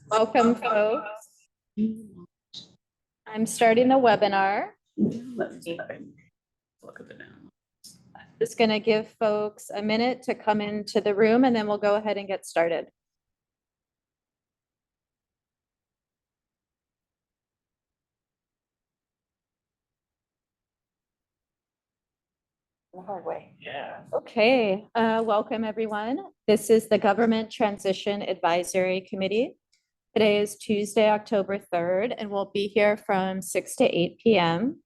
Welcome, folks. I'm starting the webinar. Just going to give folks a minute to come into the room and then we'll go ahead and get started. The hard way. Yeah. Okay, welcome everyone. This is the Government Transition Advisory Committee. Today is Tuesday, October 3rd, and we'll be here from 6 to 8 p.m.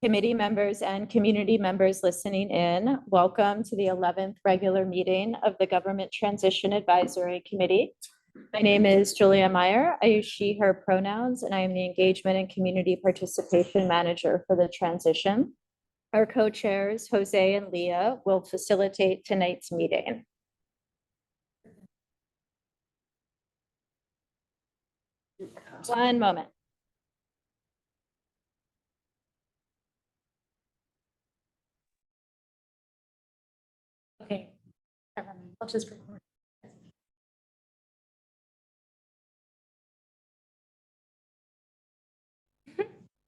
Committee members and community members listening in, welcome to the 11th regular meeting of the Government Transition Advisory Committee. My name is Julia Meyer. I use she, her pronouns, and I am the Engagement and Community Participation Manager for the transition. Our co-chairs, Jose and Leah, will facilitate tonight's meeting. One moment. Okay, I'll just record.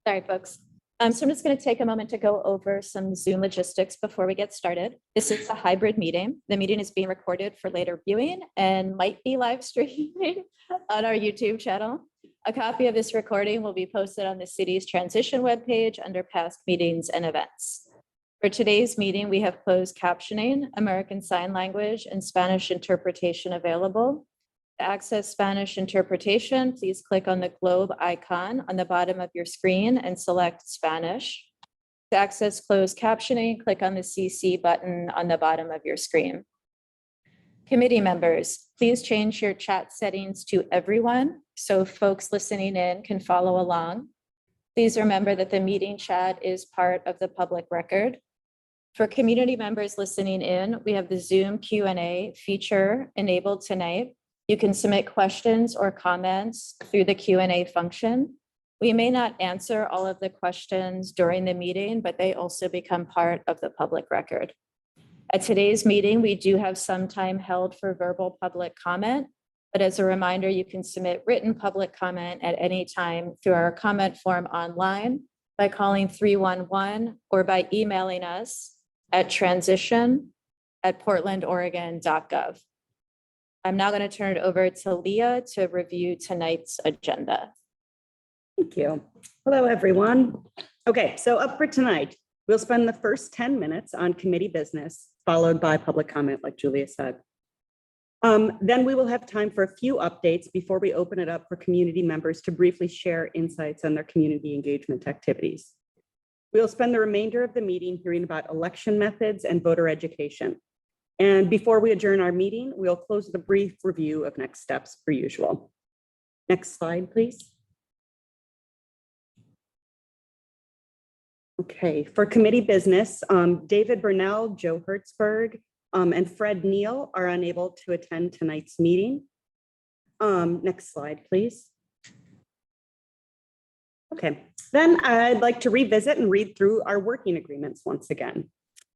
Sorry, folks. So I'm just going to take a moment to go over some Zoom logistics before we get started. This is a hybrid meeting. The meeting is being recorded for later viewing and might be live streaming on our YouTube channel. A copy of this recording will be posted on the city's transition webpage under past meetings and events. For today's meeting, we have closed captioning, American Sign Language, and Spanish interpretation available. To access Spanish interpretation, please click on the globe icon on the bottom of your screen and select Spanish. To access closed captioning, click on the CC button on the bottom of your screen. Committee members, please change your chat settings to everyone so folks listening in can follow along. Please remember that the meeting chat is part of the public record. For community members listening in, we have the Zoom Q&A feature enabled tonight. You can submit questions or comments through the Q&A function. We may not answer all of the questions during the meeting, but they also become part of the public record. At today's meeting, we do have some time held for verbal public comment, but as a reminder, you can submit written public comment at any time through our comment form online by calling 311 or by emailing us at transition@portlandoregon.gov. I'm now going to turn it over to Leah to review tonight's agenda. Thank you. Hello, everyone. Okay, so up for tonight, we'll spend the first 10 minutes on committee business, followed by public comment, like Julia said. Then we will have time for a few updates before we open it up for community members to briefly share insights on their community engagement activities. We'll spend the remainder of the meeting hearing about election methods and voter education. And before we adjourn our meeting, we'll close with a brief review of next steps per usual. Next slide, please. Okay, for committee business, David Burnell, Joe Hertzberg, and Fred Neal are unable to attend tonight's meeting. Next slide, please. Okay, then I'd like to revisit and read through our working agreements once again.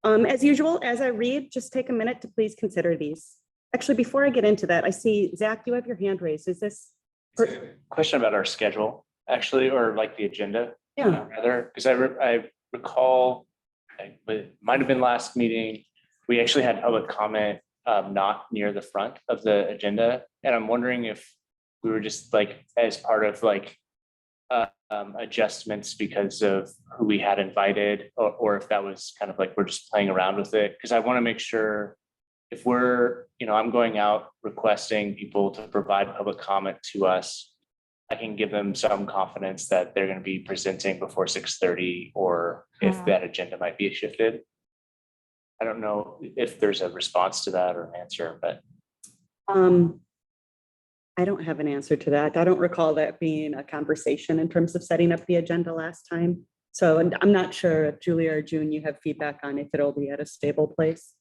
As usual, as I read, just take a minute to please consider these. Actually, before I get into that, I see, Zach, you have your hand raised. Is this? Question about our schedule, actually, or like the agenda? Yeah. Rather, because I recall, it might have been last meeting, we actually had public comment not near the front of the agenda. And I'm wondering if we were just like, as part of like, adjustments because of who we had invited, or if that was kind of like we're just playing around with it, because I want to make sure if we're, I'm going out requesting people to provide public comment to us, I can give them some confidence that they're going to be presenting before 6:30, or if that agenda might be shifted. I don't know if there's a response to that or an answer, but I don't have an answer to that. I don't recall that being a conversation in terms of setting up the agenda last time. So I'm not sure if Julia or June, you have feedback on if it'll be at a stable place.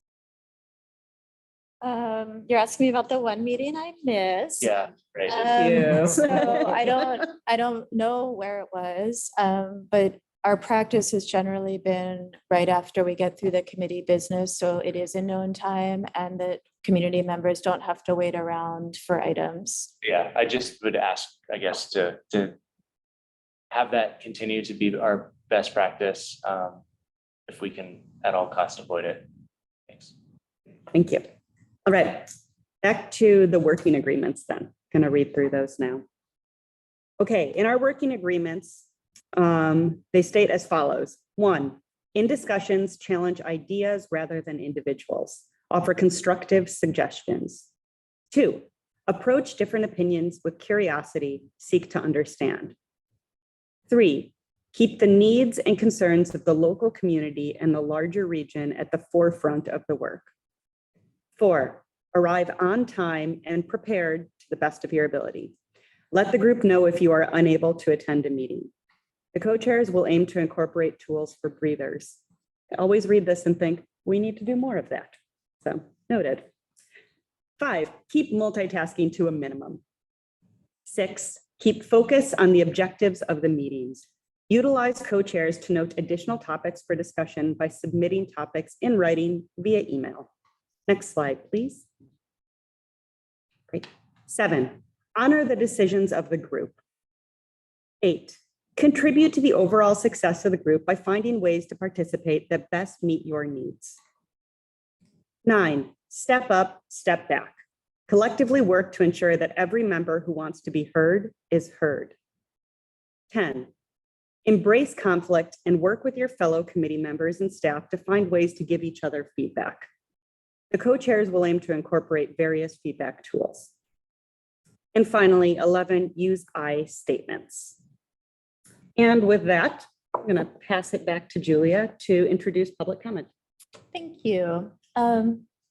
You're asking me about the one meeting I missed. yeah, right. you. So I don't know where it was, but Our practice has generally been right after we get through the committee business, so it is a known time and that community members don't have to wait around for items. Yeah, I just would ask, I guess, to have that continue to be our best practice, if we can at all cost avoid it. Thanks. Thank you. All right, back to the working agreements then. Going to read through those now. Okay, in our working agreements, they state as follows. 1, in discussions, challenge ideas rather than individuals. Offer constructive suggestions. 2, approach different opinions with curiosity, seek to understand. 3, keep the needs and concerns of the local community and the larger region at the forefront of the work. 4, arrive on time and prepared to the best of your ability. Let the group know if you are unable to attend a meeting. The co-chairs will aim to incorporate tools for breathers. I always read this and think, we need to do more of that. So noted. 5, keep multitasking to a minimum. 6, keep focus on the objectives of the meetings. Utilize co-chairs to note additional topics for discussion by submitting topics in writing via email. Next slide, please. Great. 7, honor the decisions of the group. 8, contribute to the overall success of the group by finding ways to participate that best meet your needs. 9, step up, step back. Collectively work to ensure that every member who wants to be heard is heard. 10, embrace conflict and work with your fellow committee members and staff to find ways to give each other feedback. The co-chairs will aim to incorporate various feedback tools. And finally, 11, use I statements. And with that, I'm going to pass it back to Julia to introduce public comment. Thank you.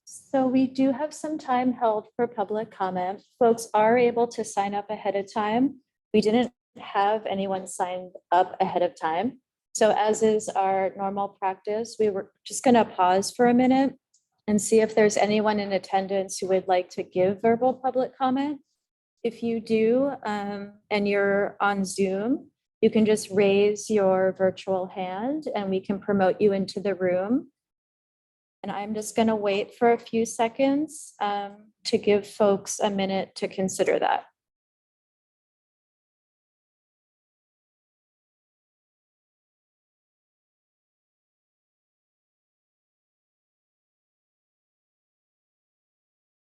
So we do have some time held for public comment. Folks are able to sign up ahead of time. We didn't have anyone signed up ahead of time. So as is our normal practice, we were just going to pause for a minute and see if there's anyone in attendance who would like to give verbal public comment. If you do, and you're on Zoom, you can just raise your virtual hand and we can promote you into the room. And I'm just going to wait for a few seconds to give folks a minute to consider that.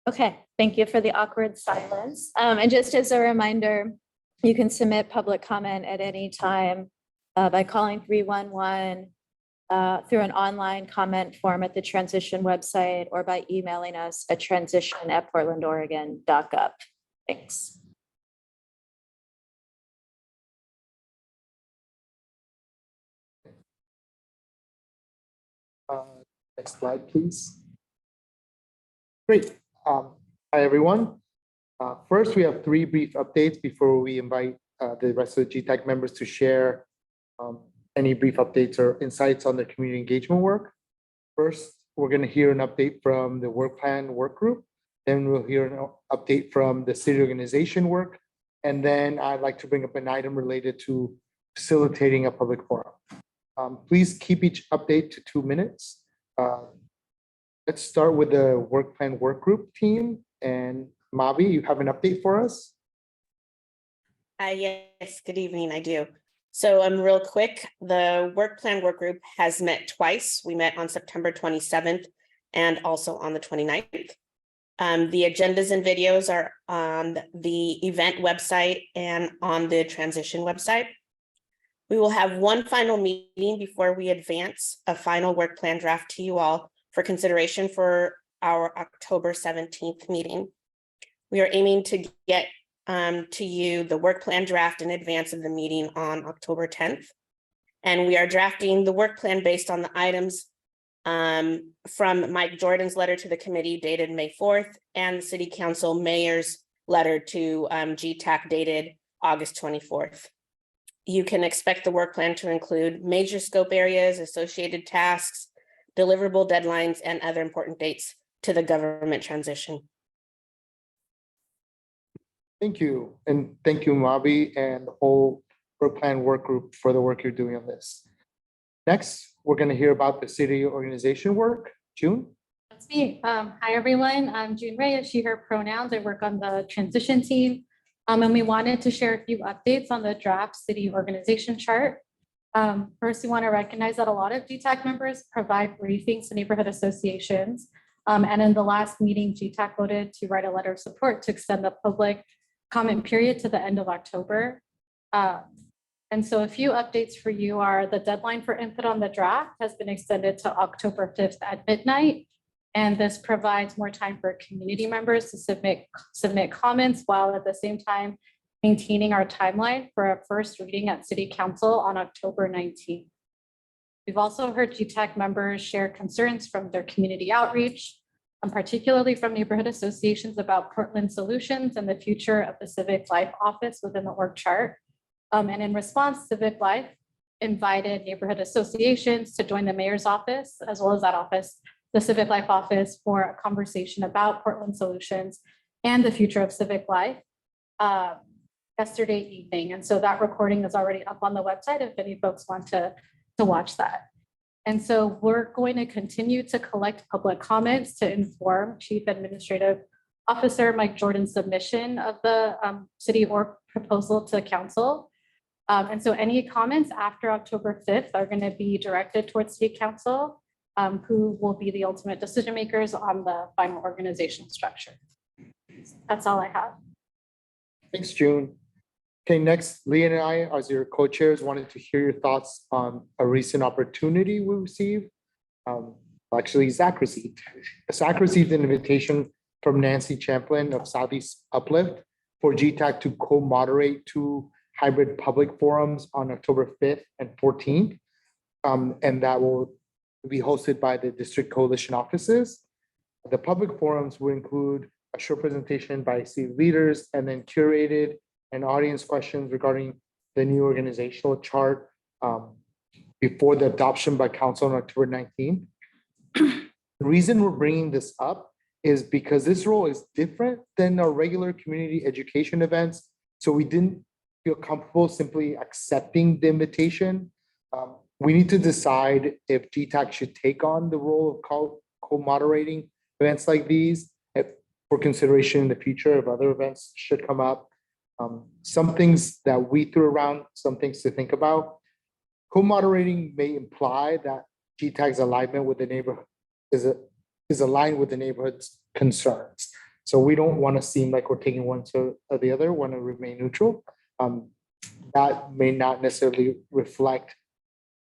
Okay, thank you for the awkward silence. And just as a reminder, you can submit public comment at any time by calling 311 through an online comment form at the transition website or by emailing us at transition@portlandoregon.gov. Thanks. Next slide, please. Great. Hi, everyone. First, we have 3 brief updates before we invite the rest of the GTAC members to share any brief updates or insights on their community engagement work. First, we're going to hear an update from the work plan work group. Then we'll hear an update from the city organization work. And then I'd like to bring up an item related to facilitating a public forum. Please keep each update to 2 minutes. Let's start with the work plan work group team. And Mavi, you have an update for us? Yes, good evening, I do. So real quick, the work plan work group has met twice. We met on September 27th and also on the 29th. The agendas and videos are on the event website and on the transition website. We will have one final meeting before we advance a final work plan draft to you all for consideration for our October 17th meeting. We are aiming to get to you the work plan draft in advance of the meeting on October 10th. And we are drafting the work plan based on the items from Mike Jordan's letter to the committee dated May 4th and the City Council Mayor's letter to GTAC dated August 24th. You can expect the work plan to include major scope areas, associated tasks, deliverable deadlines, and other important dates to the government transition. Thank you. And thank you, Mavi, and the whole work plan work group for the work you're doing on this. Next, we're going to hear about the city organization work. June? That's me. Hi, everyone. I'm June Reyes, she, her pronouns. I work on the transition team. And we wanted to share a few updates on the draft city organization chart. First, we want to recognize that a lot of GTAC members provide briefings to neighborhood associations. And in the last meeting, GTAC voted to write a letter of support to extend the public comment period to the end of October. And so a few updates for you are the deadline for input on the draft has been extended to October 5th at midnight. And this provides more time for community members to submit comments while at the same time maintaining our timeline for a first reading at City Council on October 19th. We've also heard GTAC members share concerns from their community outreach, and particularly from neighborhood associations about Portland solutions and the future of the Civic Life office within the org chart. And in response, Civic Life invited neighborhood associations to join the mayor's office, as well as that office, the Civic Life office, for a conversation about Portland solutions and the future of Civic Life yesterday evening. And so that recording is already up on the website if any folks want to watch that. And so we're going to continue to collect public comments to inform Chief Administrative Officer Mike Jordan's submission of the city org proposal to council. And so any comments after October 5th are going to be directed towards City Council, who will be the ultimate decision makers on the final organization structure. That's all I have. Thanks, June. Okay, next, Lee and I, as your co-chairs, wanted to hear your thoughts on a recent opportunity we received. Actually, Zach received. Zach received an invitation from Nancy Champlin of Southeast Uplift for GTAC to co-moderate two hybrid public forums on October 5th and 14th. And that will be hosted by the district coalition offices. The public forums will include a short presentation by city leaders and then curated and audience questions regarding the new organizational chart before the adoption by council on October 19th. The reason we're bringing this up is because this role is different than our regular community education events. So we didn't feel comfortable simply accepting the invitation. We need to decide if GTAC should take on the role of co-moderating events like these for consideration in the future if other events should come up. Some things that we threw around, some things to think about. Co-moderating may imply that GTAC's alignment with the neighborhood is aligned with the neighborhood's concerns. So we don't want to seem like we're taking one to the other, want to remain neutral. That may not necessarily reflect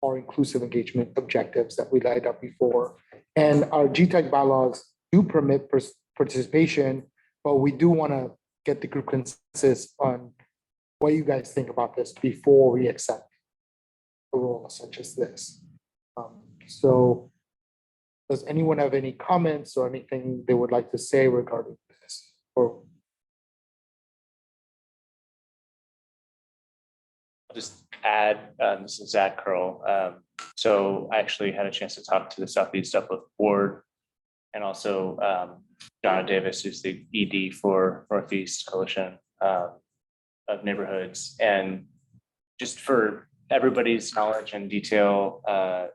our inclusive engagement objectives that we laid out before. And our GTAC bylaws do permit participation, but we do want to get the group consensus on what you guys think about this before we accept a role such as this. So does anyone have any comments or anything they would like to say regarding this? Or I'll just add, this is Zach Curl. So I actually had a chance to talk to the Southeast Uplift Board and also Donna Davis, who's the ED for Northeast Coalition of Neighborhoods. And just for everybody's knowledge and detail,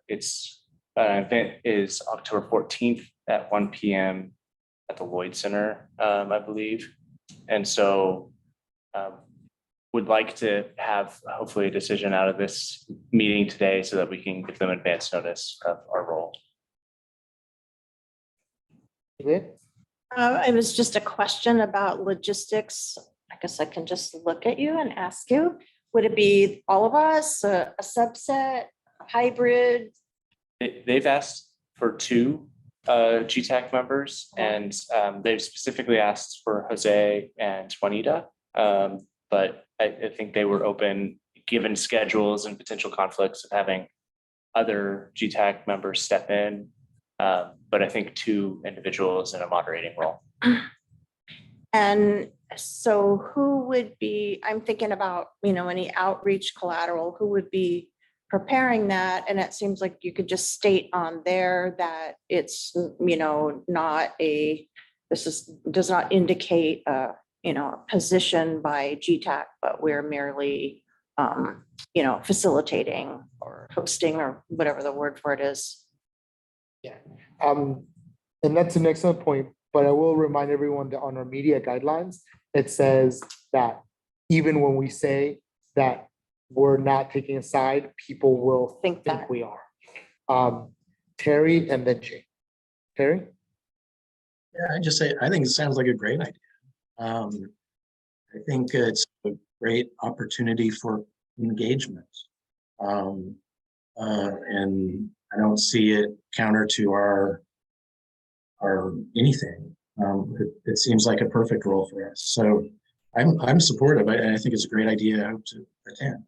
it's an event is October 14th at 1 p.m. at the Lloyd Center, I believe. And so would like to have hopefully a decision out of this meeting today so that we can give them advance notice of our role. It was just a question about logistics. I guess I can just look at you and ask you, would it be all of us, a subset, hybrid? They've asked for two GTAC members, and they've specifically asked for Jose and Juanita. But I think they were open, given schedules and potential conflicts, of having other GTAC members step in. But I think two individuals in a moderating role. And so who would be, I'm thinking about, any outreach collateral, who would be preparing that? And it seems like you could just state on there that it's, not does not indicate a position by GTAC, but we're merely facilitating or hosting or whatever the word for it is. And that's an excellent point, but I will remind everyone that on our media guidelines, it says that even when we say that we're not taking a side, people will Think think that. we are. Terry and then Jane. Terry? Yeah, I just say, I think it sounds like a great idea. I think it's a great opportunity for engagement. And I don't see it counter to our anything. It seems like a perfect role for us. So I'm supportive. I think it's a great idea. I hope to attend.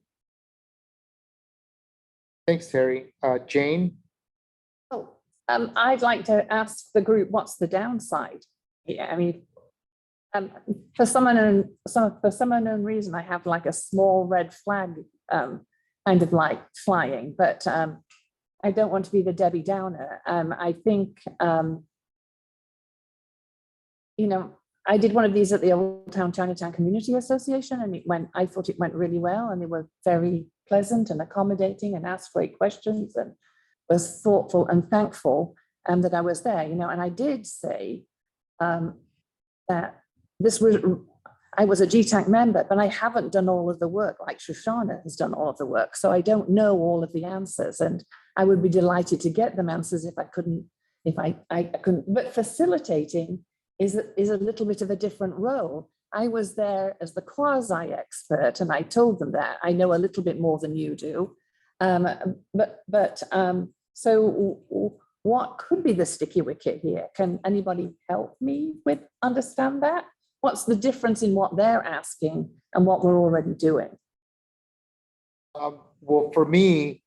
Thanks, Terry. Jane? Oh, I'd like to ask the group, what's the downside? Yeah, I mean, for some unknown reason, I have like a small red flag, kind of like flying, but I don't want to be the Debbie Downer. I think, I did one of these at the Old Town Chinatown Community Association, and I thought it went really well, and they were very pleasant and accommodating and asked great questions and was thoughtful and thankful that I was there, and I did say that I was a GTAC member, but I haven't done all of the work like Shoshana has done all of the work. So I don't know all of the answers, and I would be delighted to get them answers if I couldn't, but facilitating is a little bit of a different role. I was there as the quasi expert, and I told them that I know a little bit more than you do. So what could be the sticky wicket here? Can anybody help me with understand that? What's the difference in what they're asking and what we're already doing? Well, for me,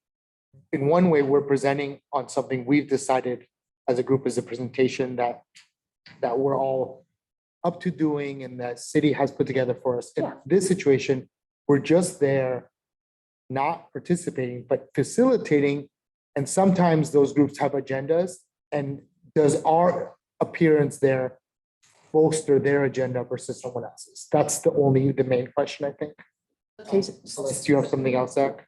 in one way, we're presenting on something we've decided as a group as a presentation that we're all up to doing and that city has put together for us. In Yeah. this situation, we're just there, not participating, but facilitating. And sometimes those groups have agendas, and does our appearance there bolster their agenda versus someone else's? That's the main question, I think. Unless do you have something else, Zach?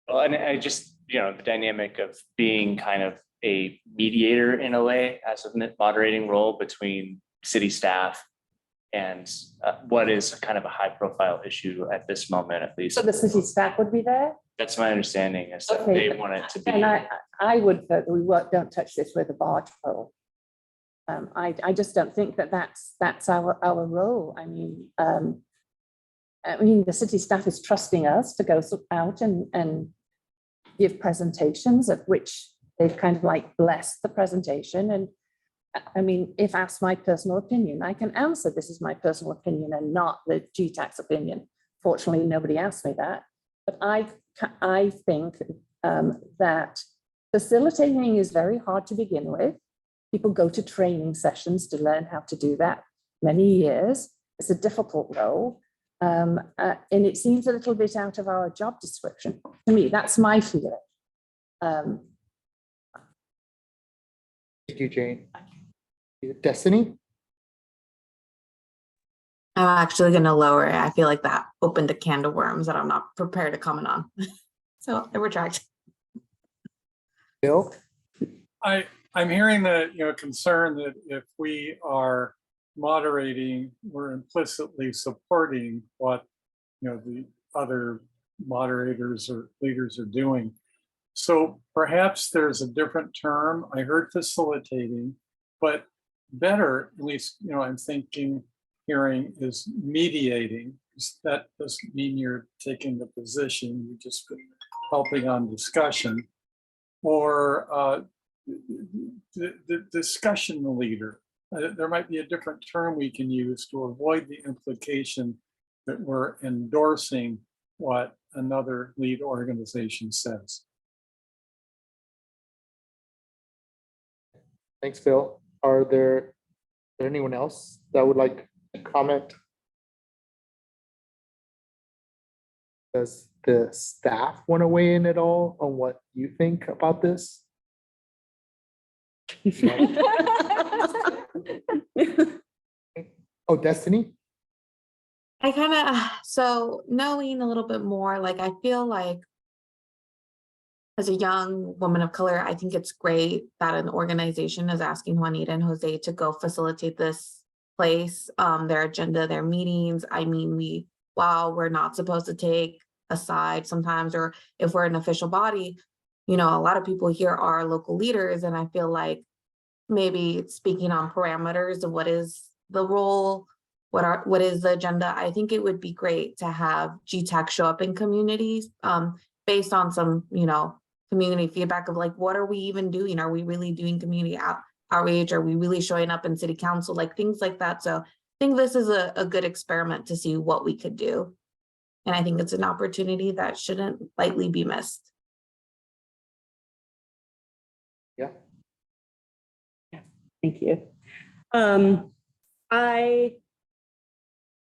Well, and I just, the dynamic of being kind of a mediator in a way as a moderating role between city staff and what is kind of a high profile issue at this moment, at least. So the city staff would be there? That's my understanding is that Okay. they want it to be. And I would vote that we don't touch this with a barge pole. I just don't think that's our role. I mean, the city staff is trusting us to go out and give presentations, of which they've kind of like blessed the presentation. And I mean, if asked my personal opinion, I can answer this is my personal opinion and not the GTAC's opinion. Fortunately, nobody asked me that. But I think that facilitating is very hard to begin with. People go to training sessions to learn how to do that many years. It's a difficult role. And it seems a little bit out of our job description. To me, that's my feeling. Thank you, Jane. Destiny? I'm actually going to lower it. I feel like that opened a can of worms that I'm not prepared to comment on. So I retract. Bill? I'm hearing the, concern that if we are moderating, we're implicitly supporting what, the other moderators or leaders are doing. So perhaps there's a different term. I heard facilitating, but better, at least, I'm thinking, hearing is mediating. That doesn't mean you're taking the position, you're just helping on discussion. Or the discussion leader. There might be a different term we can use to avoid the implication that we're endorsing what another lead organization says. Thanks, Bill. Are there anyone else that would like to comment? Does the staff want to weigh in at all on what you think about this? Oh, Destiny? I kind of, so knowing a little bit more, like, I feel like as a young woman of color, I think it's great that an organization is asking Juanita and Jose to go facilitate this place, their agenda, their meetings. I mean, while we're not supposed to take a side sometimes, or if we're an official body, you know, a lot of people here are local leaders, and I feel like maybe speaking on parameters of what is the role, what is the agenda. I think it would be great to have GTAC show up in communities, based on some, you know, community feedback of like, what are we even doing? Are we really doing community outreach? Are we really showing up in city council? Like things like that. So I think this is a good experiment to see what we could do. And I think it's an opportunity that shouldn't lightly be missed. Yeah. Thank you.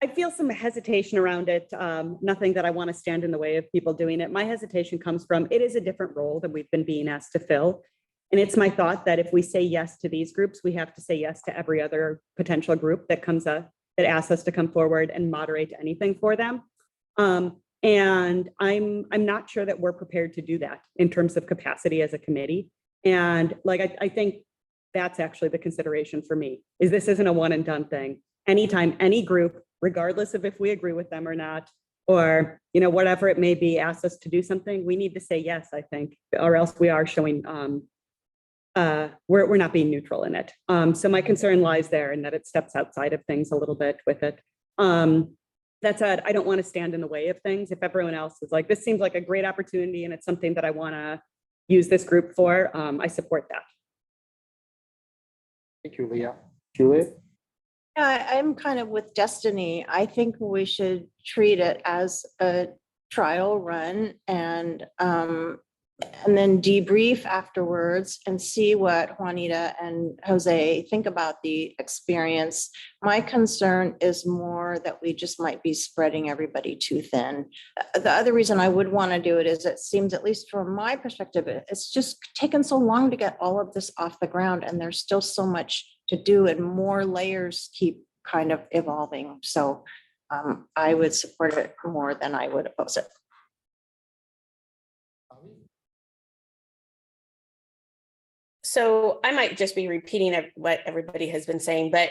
I feel some hesitation around it. Nothing that I want to stand in the way of people doing it. My hesitation comes from, it is a different role that we've been being asked to fill. And it's my thought that if we say yes to these groups, we have to say yes to every other potential group that comes up, that asks us to come forward and moderate anything for them. And I'm not sure that we're prepared to do that in terms of capacity as a committee. And like, I think that's actually the consideration for me, is this isn't a one and done thing. Anytime any group, regardless of if we agree with them or not, or, you know, whatever it may be, asks us to do something, we need to say yes, I think, or else we are showing, we're not being neutral in it. So my concern lies there, and that it steps outside of things a little bit with it. That said, I don't want to stand in the way of things. If everyone else is like, this seems like a great opportunity and it's something that I want to use this group for, I support that. Thank you, Leah. Juliet? I'm kind of with Destiny. I think we should treat it as a trial run and then debrief afterwards and see what Juanita and Jose think about the experience. My concern is more that we just might be spreading everybody too thin. The other reason I would want to do it is it seems, at least from my perspective, it's just taken so long to get all of this off the ground, and there's still so much to do and more layers keep kind of evolving. So I would support it more than I would oppose it. So I might just be repeating what everybody has been saying, but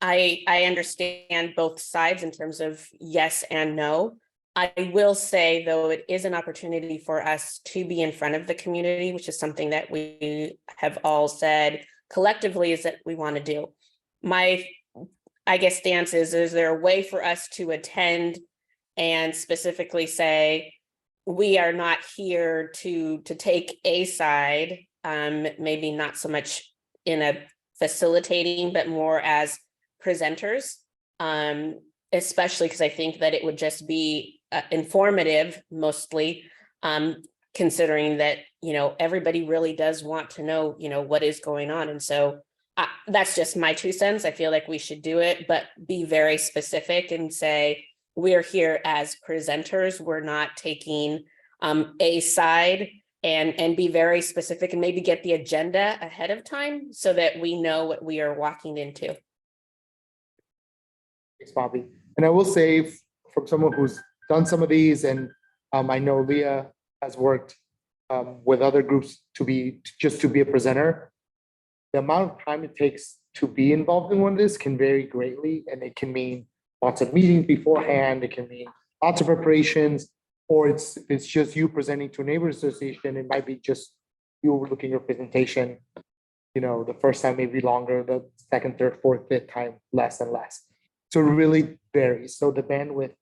I understand both sides in terms of yes and no. I will say, though, it is an opportunity for us to be in front of the community, which is something that we have all said collectively is that we want to do. My, I guess, stance is there a way for us to attend and specifically say, we are not here to take a side, maybe not so much in a facilitating, but more as presenters, especially because I think that it would just be informative mostly, considering that, you know, everybody really does want to know, you know, what is going on. And so that's just my 2 cents. I feel like we should do it, but be very specific and say, we're here as presenters. We're not taking a side, and be very specific and maybe get the agenda ahead of time so that we know what we are walking into. Thanks, Bobby. And I will say, from someone who's done some of these, and I know Leah has worked with other groups to be a presenter, the amount of time it takes to be involved in one of this can vary greatly, and it can mean lots of meetings beforehand, it can mean lots of preparations, or it's just you presenting to a neighborhood association. It might be just you overlooking your presentation, you know, the first time maybe longer, the second, third, fourth, fifth time less and less. So it really varies. So the bandwidth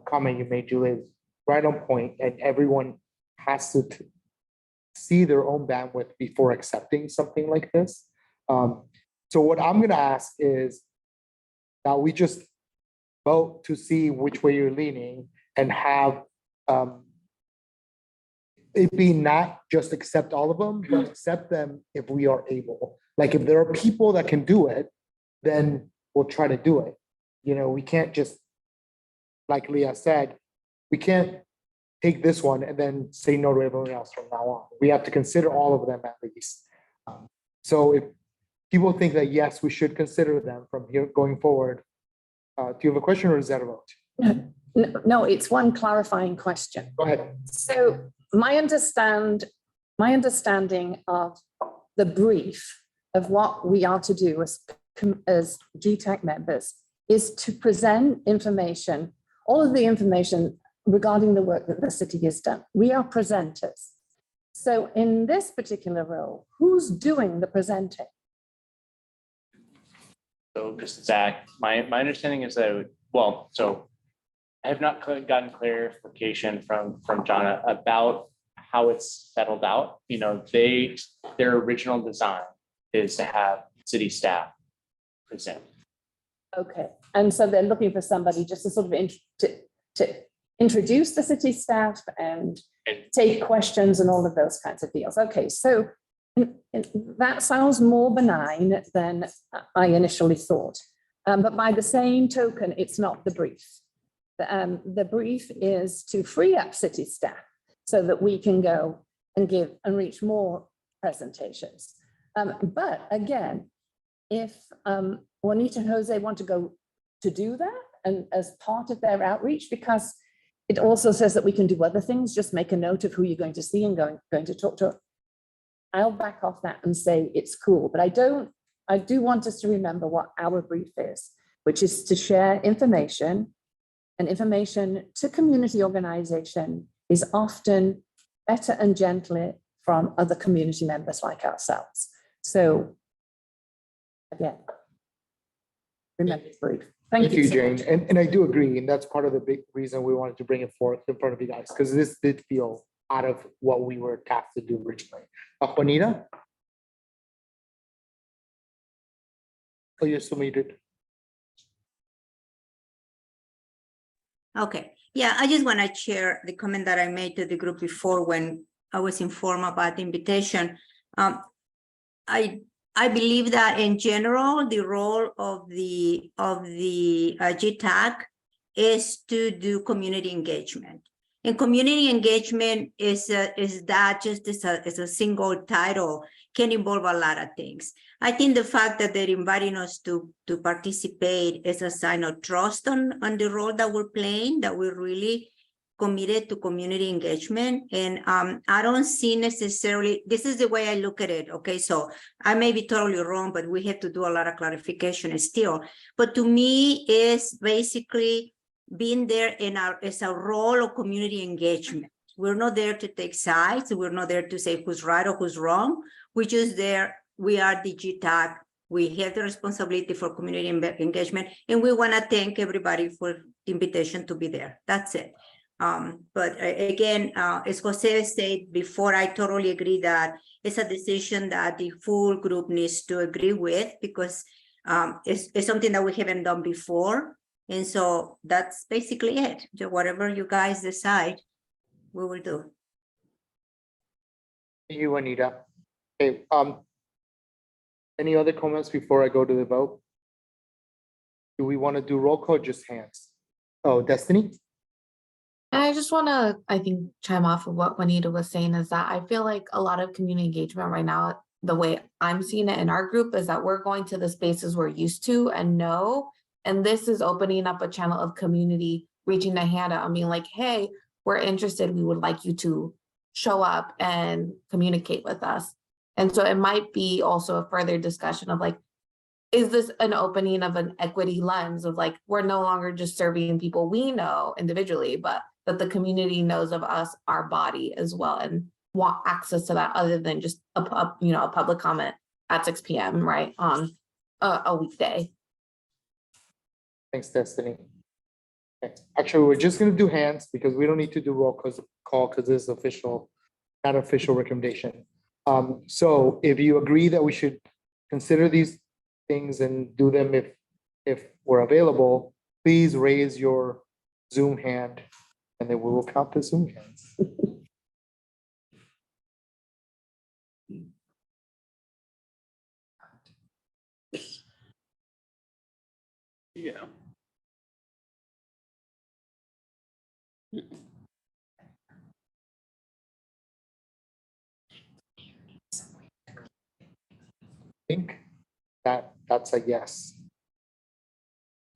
comment you made, Julie, is right on point, and everyone has to see their own bandwidth before accepting something like this. So what I'm going to ask is that we just vote to see which way you're leaning, and have it be not just accept all of them, but accept them if we are able. Like, if there are people that can do it, then we'll try to do it. You know, we can't just, like Leah said, we can't take this one and then say no to everyone else from now on. We have to consider all of them at least. So if people think that, yes, we should consider them from here going forward, do you have a question, or is that a vote? No, it's one clarifying question. Go ahead. So my understanding of the brief of what we are to do as GTAC members is to present information, all of the information regarding the work that the city has done. We are presenters. So in this particular role, who's doing the presenting? So this is Zach. My understanding is that, so I have not gotten clarification from John about how it's settled out. You know, their original design is to have city staff present. Okay, and so they're looking for somebody just to sort of to introduce the city staff and take questions and all of those kinds of deals. Okay, so that sounds more benign than I initially thought. But by the same token, it's not the brief. The brief is to free up city staff so that we can go and give and reach more presentations. But again, if Juanita and Jose want to go to do that and as part of their outreach, because it also says that we can do other things, just make a note of who you're going to see and going to talk to. I'll back off that and say it's cool, but I do want us to remember what our brief is, which is to share information, and information to community organization is often better and gentler from other community members like ourselves. So again, remember the brief. Thank you, Jane. And I do agree, and that's part of the big reason we wanted to bring it forth in front of you guys, because this did feel out of what we were tasked to do originally. Juanita? Oh, you're so muted. Okay, yeah, I just want to share the comment that I made to the group before when I was informed about the invitation. I believe that in general, the role of the GTAC is to do community engagement. And community engagement is that just as a single title can involve a lot of things. I think the fact that they're inviting us to participate is a sign of trust on the role that we're playing, that we're really committed to community engagement. And I don't see necessarily, this is the way I look at it, okay? So I may be totally wrong, but we have to do a lot of clarification still. But to me, it's basically being there as a role of community engagement. We're not there to take sides. We're not there to say who's right or who's wrong. We're just there. We are the GTAC. We have the responsibility for community engagement, and we want to thank everybody for the invitation to be there. That's it. But again, as Jose said before, I totally agree that it's a decision that the full group needs to agree with, because it's something that we haven't done before. And so that's basically it. So whatever you guys decide, we will do. Thank you, Juanita. Okay, any other comments before I go to the vote? Do we want to do roll call, just hands? Oh, Destiny? I just want to, I think, chime off of what Juanita was saying, is that I feel like a lot of community engagement right now, the way I'm seeing it in our group, is that we're going to the spaces we're used to and know. And this is opening up a channel of community, reaching a hand out and being like, hey, we're interested. We would like you to show up and communicate with us. And so it might be also a further discussion of like, is this an opening of an equity lens of like, we're no longer just serving people we know individually, but that the community knows of us, our body as well, and want access to that other than just a public comment at 6 p.m. right on a weekday. Thanks, Destiny. Okay. Actually, we're just gonna do hands because we don't need to do roll call because this is official, not official recommendation. So if you agree that we should consider these things and do them if we're available, please raise your Zoom hand and then we will count the Zoom hands. Yeah. I think that's a yes.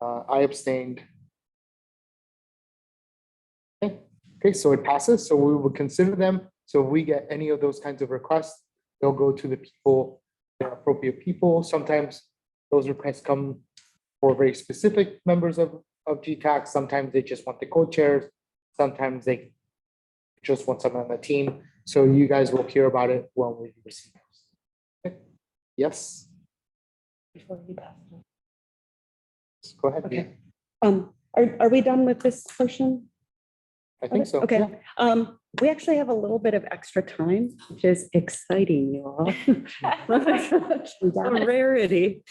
I abstained. Okay, so it passes, so we will consider them. So if we get any of those kinds of requests, they'll go to the people, the appropriate people. Sometimes those requests come for very specific members of GTAC. Sometimes they just want the co-chairs. Sometimes they just want someone on the team. So you guys will hear about it when we receive those. Okay. Yes, Before we pass it on. go ahead. Okay. Are we done with this portion? I think so. Okay, yeah. we actually have a little bit of extra time, which is exciting, you all. A rarity.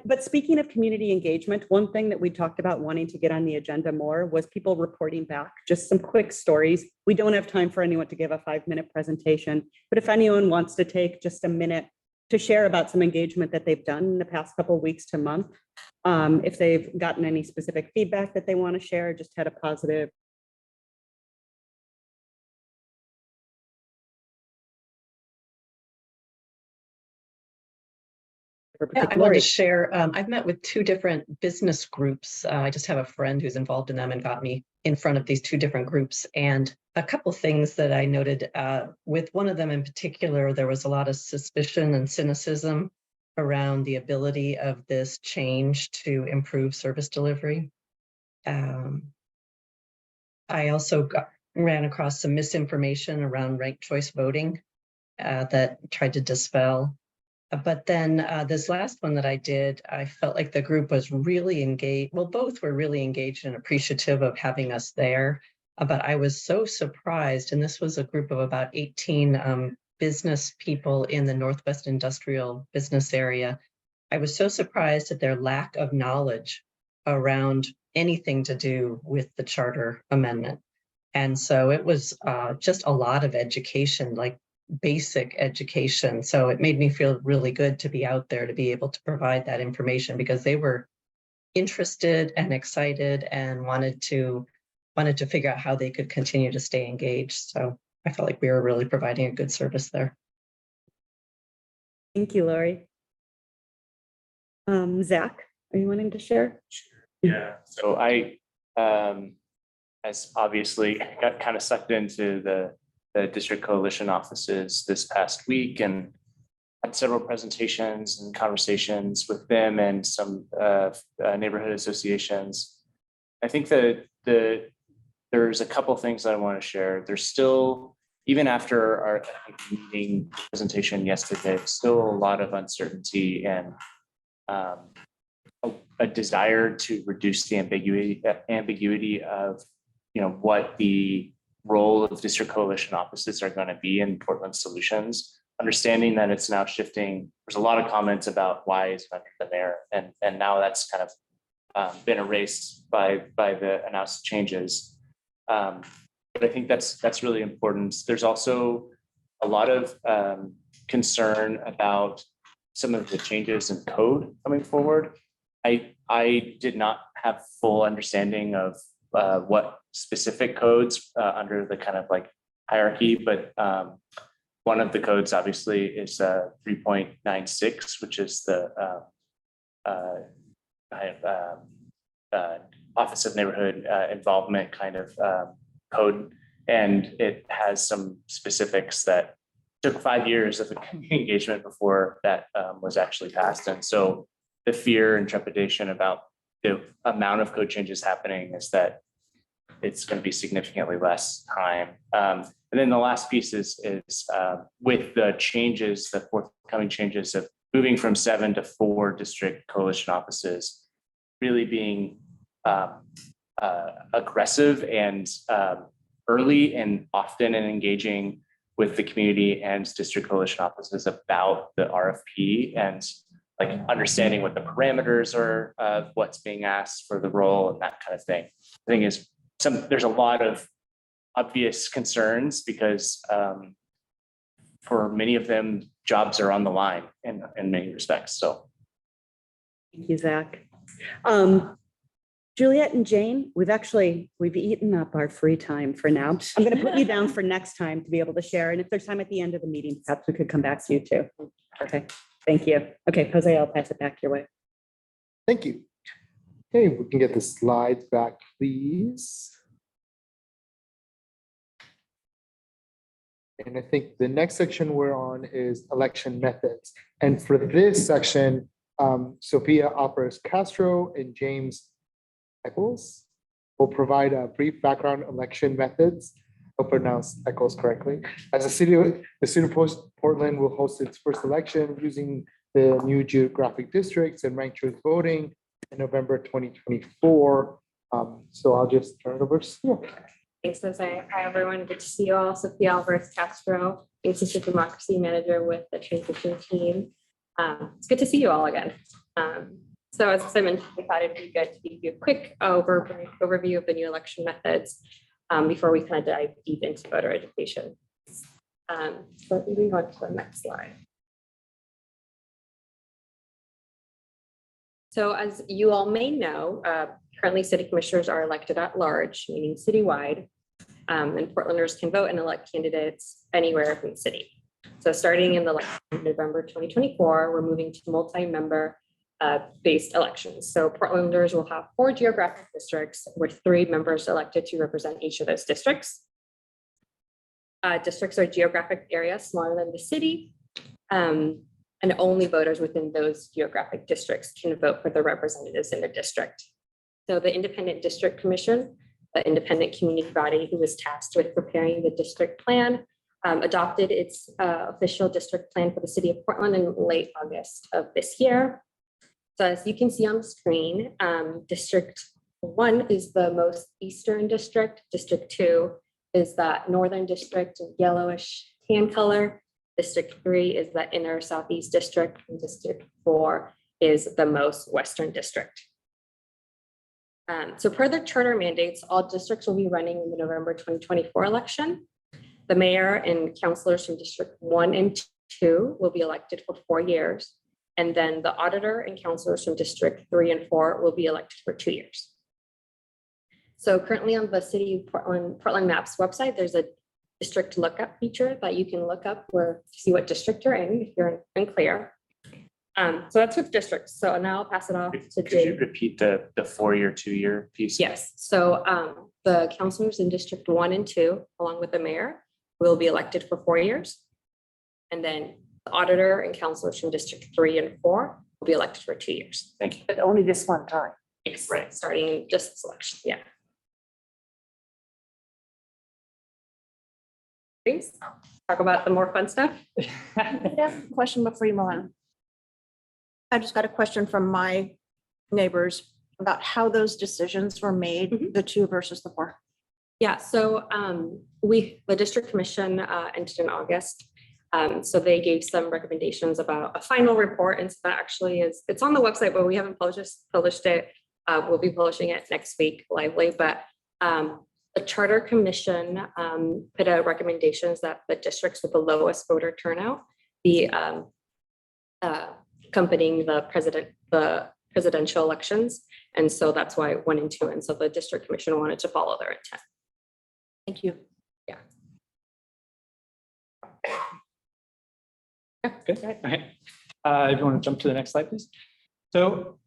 But speaking of community engagement, one thing that we talked about wanting to get on the agenda more was people reporting back, just some quick stories. We don't have time for anyone to give a 5-minute presentation, but if anyone wants to take just a minute to share about some engagement that they've done in the past couple of weeks to month, if they've gotten any specific feedback that they want to share, just had a positive Yeah, I wanted to share, I've met with 2 different business groups. I just have a friend who's involved in them and got me in front of these 2 different groups. And a couple things that I noted with one of them in particular, there was a lot of suspicion and cynicism around the ability of this change to improve service delivery. I also ran across some misinformation around ranked choice voting that tried to dispel. But then this last one that I did, I felt like the group was really engaged. Well, both were really engaged and appreciative of having us there. But I was so surprised, and this was a group of about 18 business people in the Northwest Industrial Business Area. I was so surprised at their lack of knowledge around anything to do with the charter amendment. And so it was just a lot of education, like basic education. So it made me feel really good to be out there to be able to provide that information because they were interested and excited and wanted to figure out how they could continue to stay engaged. So I felt like we were really providing a good service there. Thank you, Lori. Zach, are you wanting to share? Yeah, so I, as obviously got kind of sucked into the district coalition offices this past week and had several presentations and conversations with them and some neighborhood associations. I think that there's a couple things that I want to share. There's still, even after our meeting presentation yesterday, still a lot of uncertainty and a desire to reduce the ambiguity of, what the role of district coalition offices are going to be in Portland Solutions, understanding that it's now shifting. There's a lot of comments about why is under the mayor, and now that's kind of been erased by the announced changes. But I think that's really important. There's also a lot of concern about some of the changes in code coming forward. I did not have full understanding of what specific codes under the kind of like hierarchy, but one of the codes obviously is 3.96, which is the Office of Neighborhood Involvement kind of code. And it has some specifics that took 5 years of engagement before that was actually passed. And so the fear and trepidation about the amount of code changes happening is that it's going to be significantly less time. And then the last piece is with the changes, the forthcoming changes of moving from 7 to 4 district coalition offices, really being aggressive and early and often and engaging with the community and district coalition offices about the RFP and like understanding what the parameters are of what's being asked for the role and that kind of thing. I think there's a lot of obvious concerns because for many of them, jobs are on the line in many respects. So Thank you, Zach. Juliet and Jane, we've eaten up our free time for now. I'm going to put you down for next time to be able to share. And if there's time at the end of the meeting, perhaps we could come back to you too. Okay, thank you. Okay, Jose, I'll pass it back your way. Thank you. Okay, we can get the slides back, please. And I think the next section we're on is election methods. And for this section, Sophia Operas Castro and James Eccles will provide a brief background on election methods. I'll pronounce Eccles correctly. As the city of Portland will host its first election using the new geographic districts and ranked choice voting in November 2024. So I'll just turn it over to Sophia. Thanks, Jose. Hi, everyone. Good to see you all. Sophia Alvarez Castro, Institute Democracy Manager with the transition team. It's good to see you all again. So as I mentioned, we thought it'd be good to give you a quick overview of the new election methods before we kind of dive deep into voter education. So we can go on to the next slide. So as you all may know, currently city commissioners are elected at large, meaning citywide, and Portlanders can vote and elect candidates anywhere from the city. So starting in the November 2024, we're moving to multi-member based elections. So Portlanders will have 4 geographic districts with 3 members elected to represent each of those districts. Districts are geographic areas smaller than the city, and only voters within those geographic districts can vote for the representatives in their district. So the Independent District Commission, the independent community body who was tasked with preparing the district plan, adopted its official district plan for the city of Portland in late August of this year. So as you can see on the screen, District 1 is the most eastern district. District 2 is that northern district, yellowish tan color. District 3 is the inner southeast district, and District 4 is the most western district. So per the charter mandates, all districts will be running in the November 2024 election. The mayor and councilors from District 1 and 2 will be elected for 4 years. And then the auditor and councilors from District 3 and 4 will be elected for 2 years. So currently on the City of Portland Maps website, there's a district lookup feature that you can look up to see what district you're in if you're unclear. So that's with districts. So now I'll pass it off to Could you Jake. repeat the 4-year, 2-year piece? Yes, so the councilors in District 1 and 2, along with the mayor, will be elected for 4 years. And then the auditor and councilors from District 3 and 4 will be elected for 2 years. Thank you. But only this one time. Yes, right, starting just this election, yeah. Please talk about the more fun stuff. Question before you move on. I just got a question from my neighbors about how those decisions were made, the 2 versus the 4. Yeah, so the district commission ended in August. So they gave some recommendations about a final report, and so that actually it's on the website, but we haven't published it. We'll be publishing it next week lively, but the charter commission put out recommendations that the districts with the lowest voter turnout be accompanying the presidential elections. And so that's why 1 and 2. And so the district commission wanted to follow their intent. Thank you. Yeah. Good. Okay. If you want to jump to the next slide, please. So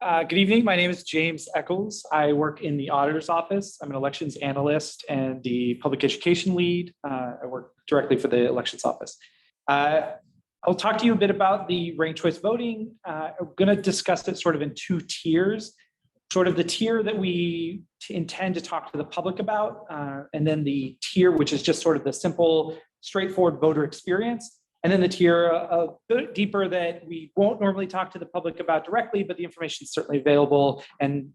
good evening. My name is James Eccles. I work in the auditor's office. I'm an elections analyst and the public education lead. I work directly for the elections office. I'll talk to you a bit about the ranked choice voting. I'm going to discuss it sort of in 2 tiers. Sort of the tier that we intend to talk to the public about, and then the tier which is just sort of the simple, straightforward voter experience. And then the tier a bit deeper that we won't normally talk to the public about directly, but the information is certainly available. And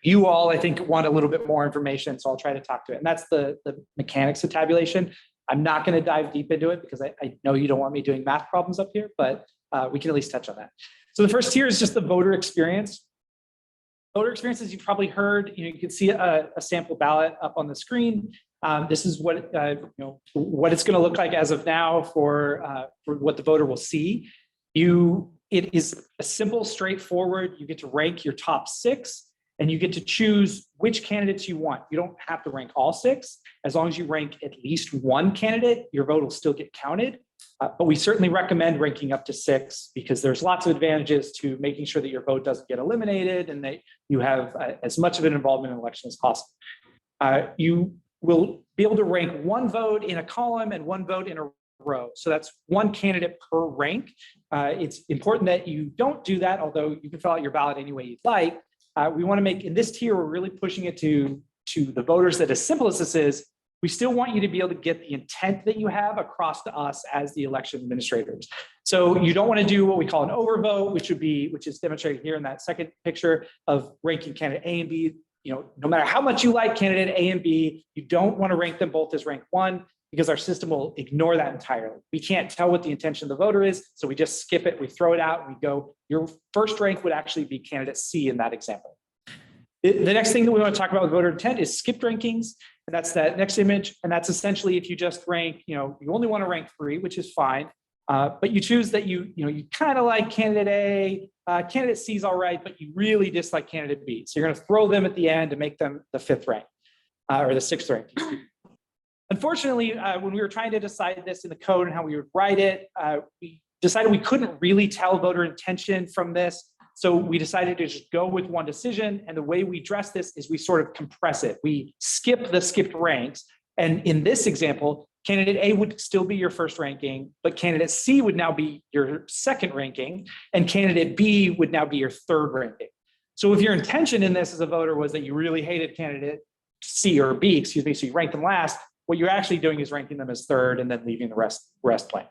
you all, I think, want a little bit more information, so I'll try to talk to it. And that's the mechanics of tabulation. I'm not going to dive deep into it because I know you don't want me doing math problems up here, but we can at least touch on that. So the first tier is just the voter experience. Voter experience, as you've probably heard, you can see a sample ballot up on the screen. This is what what it's going to look like as of now for what the voter will see. It is a simple, straightforward. You get to rank your top 6, and you get to choose which candidates you want. You don't have to rank all 6. As long as you rank at least 1 candidate, your vote will still get counted. But we certainly recommend ranking up to 6 because there's lots of advantages to making sure that your vote doesn't get eliminated and that you have as much of an involvement in the election as possible. You will be able to rank one vote in a column and one vote in a row. So that's one candidate per rank. It's important that you don't do that, although you can fill out your ballot any way you'd like. We want to make, in this tier, we're really pushing it to the voters that as simple as this is, we still want you to be able to get the intent that you have across to us as the election administrators. So you don't want to do what we call an overvote, which is demonstrated here in that second picture of ranking candidate A and B. You know, no matter how much you like candidate A and B, you don't want to rank them both as rank one because our system will ignore that entirely. We can't tell what the intention of the voter is, so we just skip it, we throw it out, and we go, your first rank would actually be candidate C in that example. The next thing that we want to talk about with voter intent is skipped rankings. And that's that next image. And that's essentially if you just rank, you only want to rank 3, which is fine. But you choose that you kind of like candidate A, candidate C is all right, but you really dislike candidate B. So you're going to throw them at the end to make them the 5th rank or the 6th rank. Unfortunately, when we were trying to decide this in the code and how we would write it, we decided we couldn't really tell voter intention from this. So we decided to just go with one decision. And the way we address this is we sort of compress it. We skip the skipped ranks. And in this example, candidate A would still be your first ranking, but candidate C would now be your 2nd ranking, and candidate B would now be your 3rd ranking. So if your intention in this as a voter was that you really hated candidate C or B, so you ranked them last, what you're actually doing is ranking them as 3rd and then leaving the rest blank.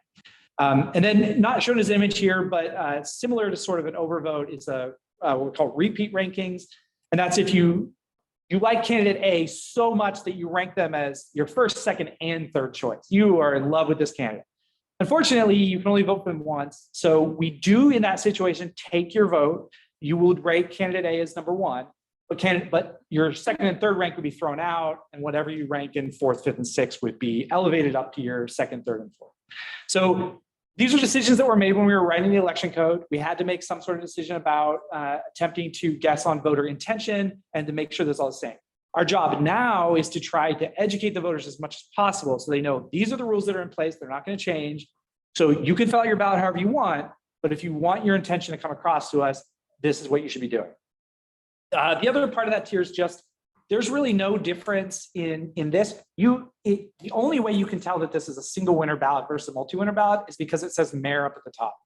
And then not shown as an image here, but similar to sort of an overvote is what we call repeat rankings. And that's if you like candidate A so much that you rank them as your 1st, 2nd, and 3rd choice. You are in love with this candidate. Unfortunately, you can only vote for them once. So we do in that situation, take your vote. You would rate candidate A as number 1, but your 2nd and 3rd rank would be thrown out, and whatever you rank in 4th, 5th, and 6th would be elevated up to your 2nd, 3rd, and 4th. So these are decisions that were made when we were writing the election code. We had to make some sort of decision about attempting to guess on voter intention and to make sure that's all the same. Our job now is to try to educate the voters as much as possible so they know these are the rules that are in place. They're not going to change. So you can fill out your ballot however you want, but if you want your intention to come across to us, this is what you should be doing. The other part of that tier is just, there's really no difference in this. The only way you can tell that this is a single winner ballot versus a multi-winner ballot is because it says mayor up at the top.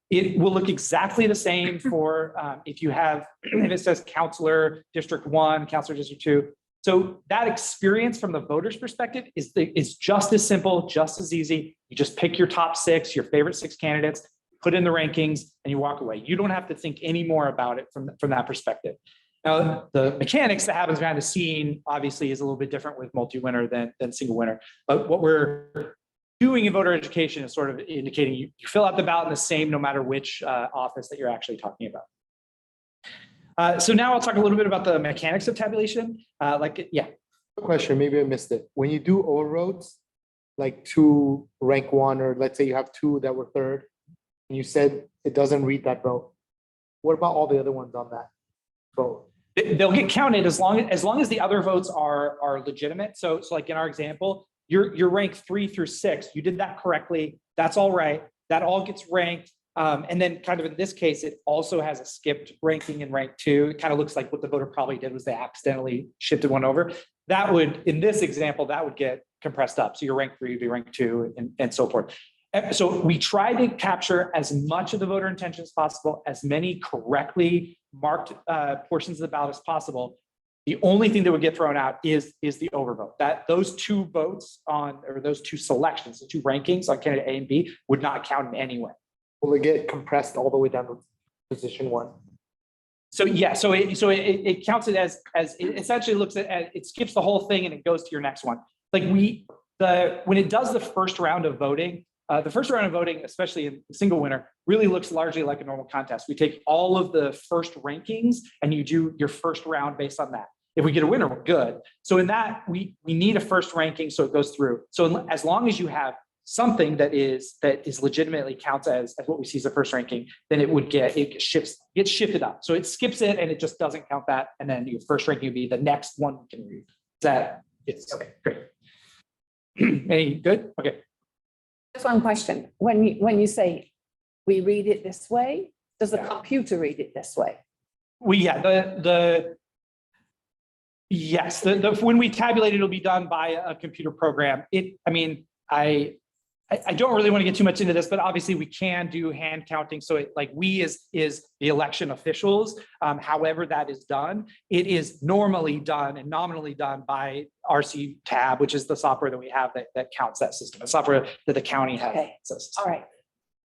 It will look exactly the same for if it says counselor district 1, counselor district 2. So that experience from the voter's perspective is just as simple, just as easy. You just pick your top 6, your favorite 6 candidates, put in the rankings, and you walk away. You don't have to think any more about it from that perspective. Now, the mechanics that happens behind the scene obviously is a little bit different with multi-winner than single winner. But what we're doing in voter education is sort of indicating you fill out the ballot in the same no matter which office that you're actually talking about. So now I'll talk a little bit about the mechanics of tabulation. Question, maybe I missed it. When you do overvotes, like 2 rank 1, or let's say you have 2 that were 3rd, and you said it doesn't read that vote, what about all the other ones on that vote? They'll get counted as long as the other votes are legitimate. So like in our example, you're ranked 3 through 6. You did that correctly. That's all right. That all gets ranked. And then kind of in this case, it also has a skipped ranking in rank 2. It kind of looks like what the voter probably did was they accidentally shifted one over. That would, in this example, that would get compressed up. So your rank 3 would be rank 2 and so forth. So we try to capture as much of the voter intention as possible, as many correctly marked portions of the ballot as possible. The only thing that would get thrown out is the overvote. That those 2 votes or those 2 selections, the 2 rankings on candidate A and B would not count in any way. Will it get compressed all the way down to position 1? So yeah, so it counts it as it essentially looks at it skips the whole thing and it goes to your next one. Like when it does the first round of voting. The first round of voting, especially in single winner, really looks largely like a normal contest. We take all of the first rankings and you do your first round based on that. If we get a winner, we're good. So in that, we need a first ranking so it goes through. So as long as you have something that is legitimately counts as what we see as the first ranking, then it gets shifted up. So it skips it and it just doesn't count that. And then your first ranking would be the next one we can read. Yes, okay, great. Any good? Okay. Just one question. When you say we read it this way, does the computer read it this way? The Yes, when we tabulate, it'll be done by a computer program. I don't really want to get too much into this, but obviously we can do hand counting. So it like we is the election officials. However that is done, it is normally done and nominally done by RC Tab, which is the software that we have that counts that system, the software that the county has. Okay. All right.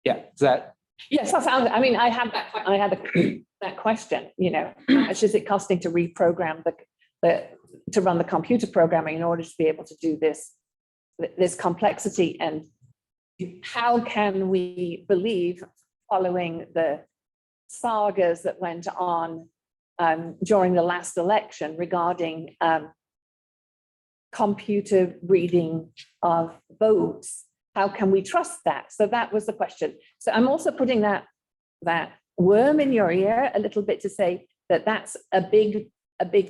Yeah, is that? Yes, that sounds, I mean, I had that question, you know, how much is it costing to reprogram to run the computer programming in order to be able to do this complexity, and how can we believe, following the sagas that went on during the last election regarding computer reading of votes, how can we trust that? So that was the question. So I'm also putting that worm in your ear a little bit to say that that's a big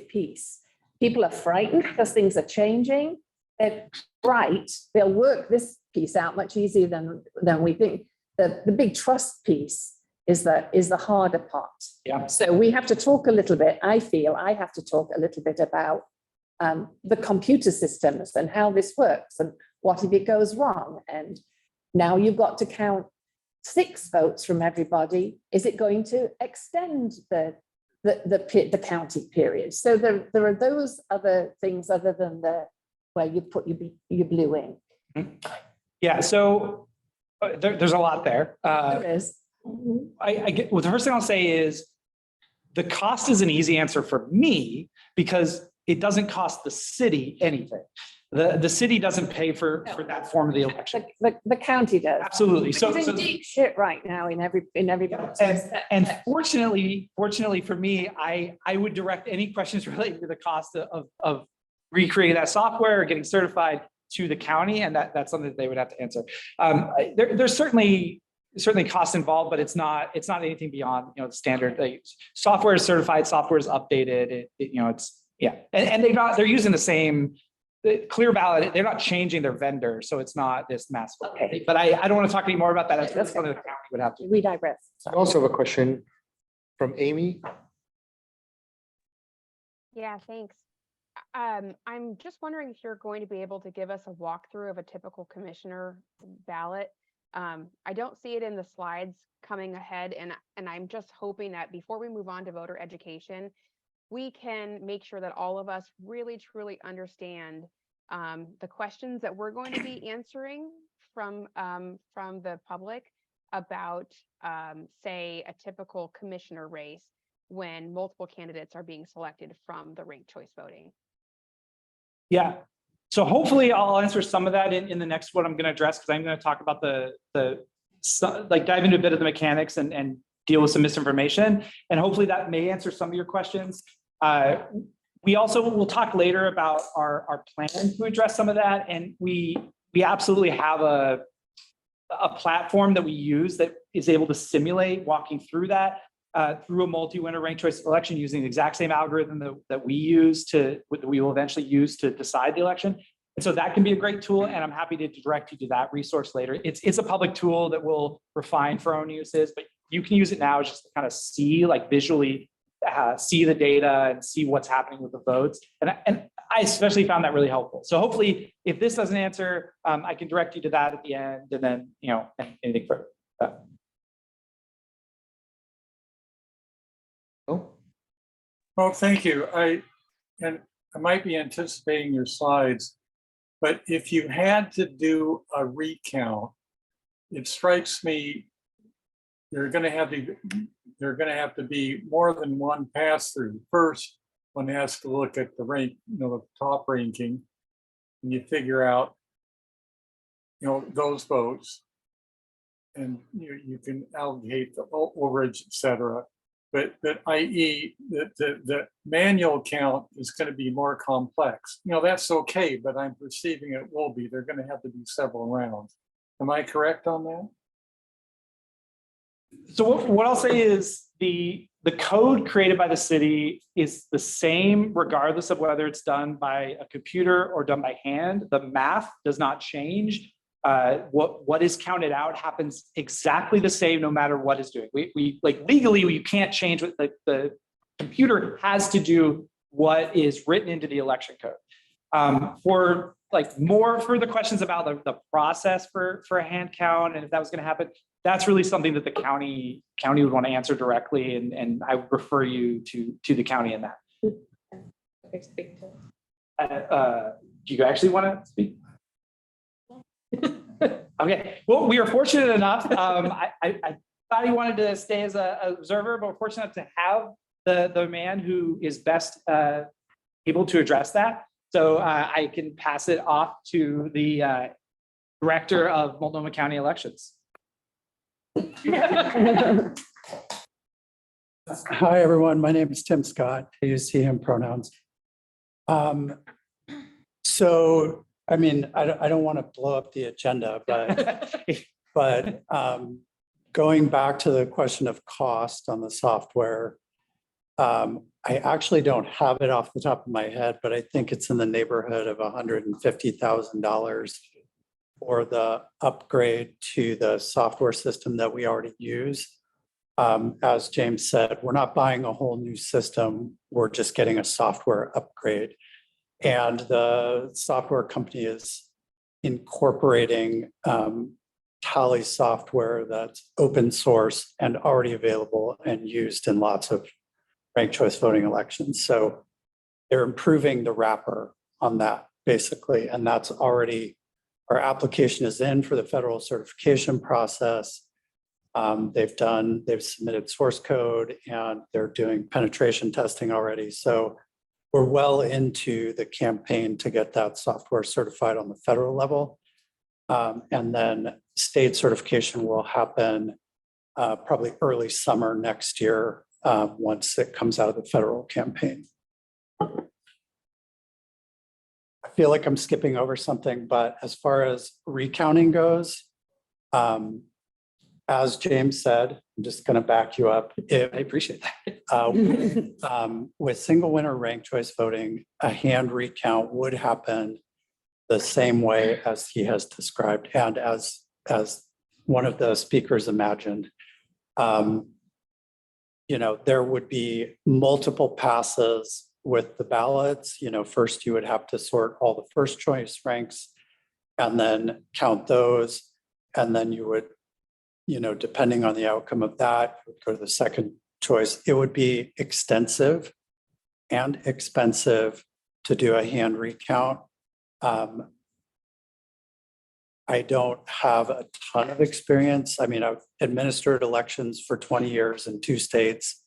piece. People are frightened because things are changing. They're bright. They'll work this piece out much easier than we think. The big trust piece is the harder part. Yeah. So we have to talk a little bit. I feel I have to talk a little bit about the computer systems and how this works and what if it goes wrong. And now you've got to count 6 votes from everybody. Is it going to extend the county period? So there are those other things other than where you put your blue ink. Yeah, so there's a lot there. There is. I get, well, the first thing I'll say is the cost is an easy answer for me because it doesn't cost the city anything. The city doesn't pay for that form of the election. The county does. Absolutely. So it's in deep shit right now in every. And fortunately for me, I would direct any questions related to the cost of recreating that software or getting certified to the county, and that's something that they would have to answer. There's certainly costs involved, but it's not anything beyond the standard. Software is certified, software is updated. And they're using the same clear ballot. They're not changing their vendor, so it's not this massive. Okay. But I don't want to talk any more about that. That's something the county would have to. We digress. I also have a question from Amy. Yeah, thanks. I'm just wondering if you're going to be able to give us a walkthrough of a typical commissioner ballot. I don't see it in the slides coming ahead, and I'm just hoping that before we move on to voter education, we can make sure that all of us really truly understand the questions that we're going to be answering from the public about, say, a typical commissioner race when multiple candidates are being selected from the ranked choice voting. Yeah. So hopefully I'll answer some of that in the next one I'm going to address, because I'm going to talk about dive into a bit of the mechanics and deal with some misinformation. And hopefully that may answer some of your questions. We also will talk later about our plan to address some of that. And we absolutely have a platform that we use that is able to simulate walking through that through a multi-winner ranked choice election using the exact same algorithm that we will eventually use to decide the election. And so that can be a great tool, and I'm happy to direct you to that resource later. It's a public tool that we'll refine for our own uses, but you can use it now just to kind of see, like visually, see the data and see what's happening with the votes. And I especially found that really helpful. So hopefully, if this doesn't answer, I can direct you to that at the end, and then anything further. Well, thank you. I might be anticipating your slides, but if you had to do a recount, it strikes me you're going to have to be more than one pass through. First, one has to look at the rank, the top ranking, and you figure out, those votes, and you can allocate the overage, et cetera. But i.e. the manual count is going to be more complex. That's okay, but I'm perceiving it will be. They're going to have to be several rounds. Am I correct on that? So what I'll say is the code created by the city is the same regardless of whether it's done by a computer or done by hand. The math does not change. What is counted out happens exactly the same no matter what is doing. We like legally, you can't change what the computer has to do what is written into the election code. For like more further questions about the process for a hand count and if that was going to happen, that's really something that the county would want to answer directly, and I would refer you to the county in that. Do you actually want to speak? Okay, well, we are fortunate enough. I thought he wanted to stay as an observer, but we're fortunate to have the man who is best able to address that. So I can pass it off to the Director of Multnomah County Elections. Hi, everyone. My name is Tim Scott. I use he, him pronouns. So, I mean, I don't want to blow up the agenda, but going back to the question of cost on the software, I actually don't have it off the top of my head, but I think it's in the neighborhood of $150,000 for the upgrade to the software system that we already use. As James said, we're not buying a whole new system. We're just getting a software upgrade. And the software company is incorporating Tally software that's open source and already available and used in lots of ranked choice voting elections. So they're improving the wrapper on that basically. And that's already, our application is in for the federal certification process. They've submitted source code and they're doing penetration testing already. So we're well into the campaign to get that software certified on the federal level. And then state certification will happen probably early summer next year once it comes out of the federal campaign. I feel like I'm skipping over something, but as far as recounting goes, as James said, I'm just going to back you up. I appreciate that. With single winner ranked choice voting, a hand recount would happen the same way as he has described and as one of the speakers imagined. There would be multiple passes with the ballots. First you would have to sort all the first choice ranks and then count those. And then you would, depending on the outcome of that, you would go to the second choice. It would be extensive and expensive to do a hand recount. I don't have a ton of experience. I mean, I've administered elections for 20 years in 2 states.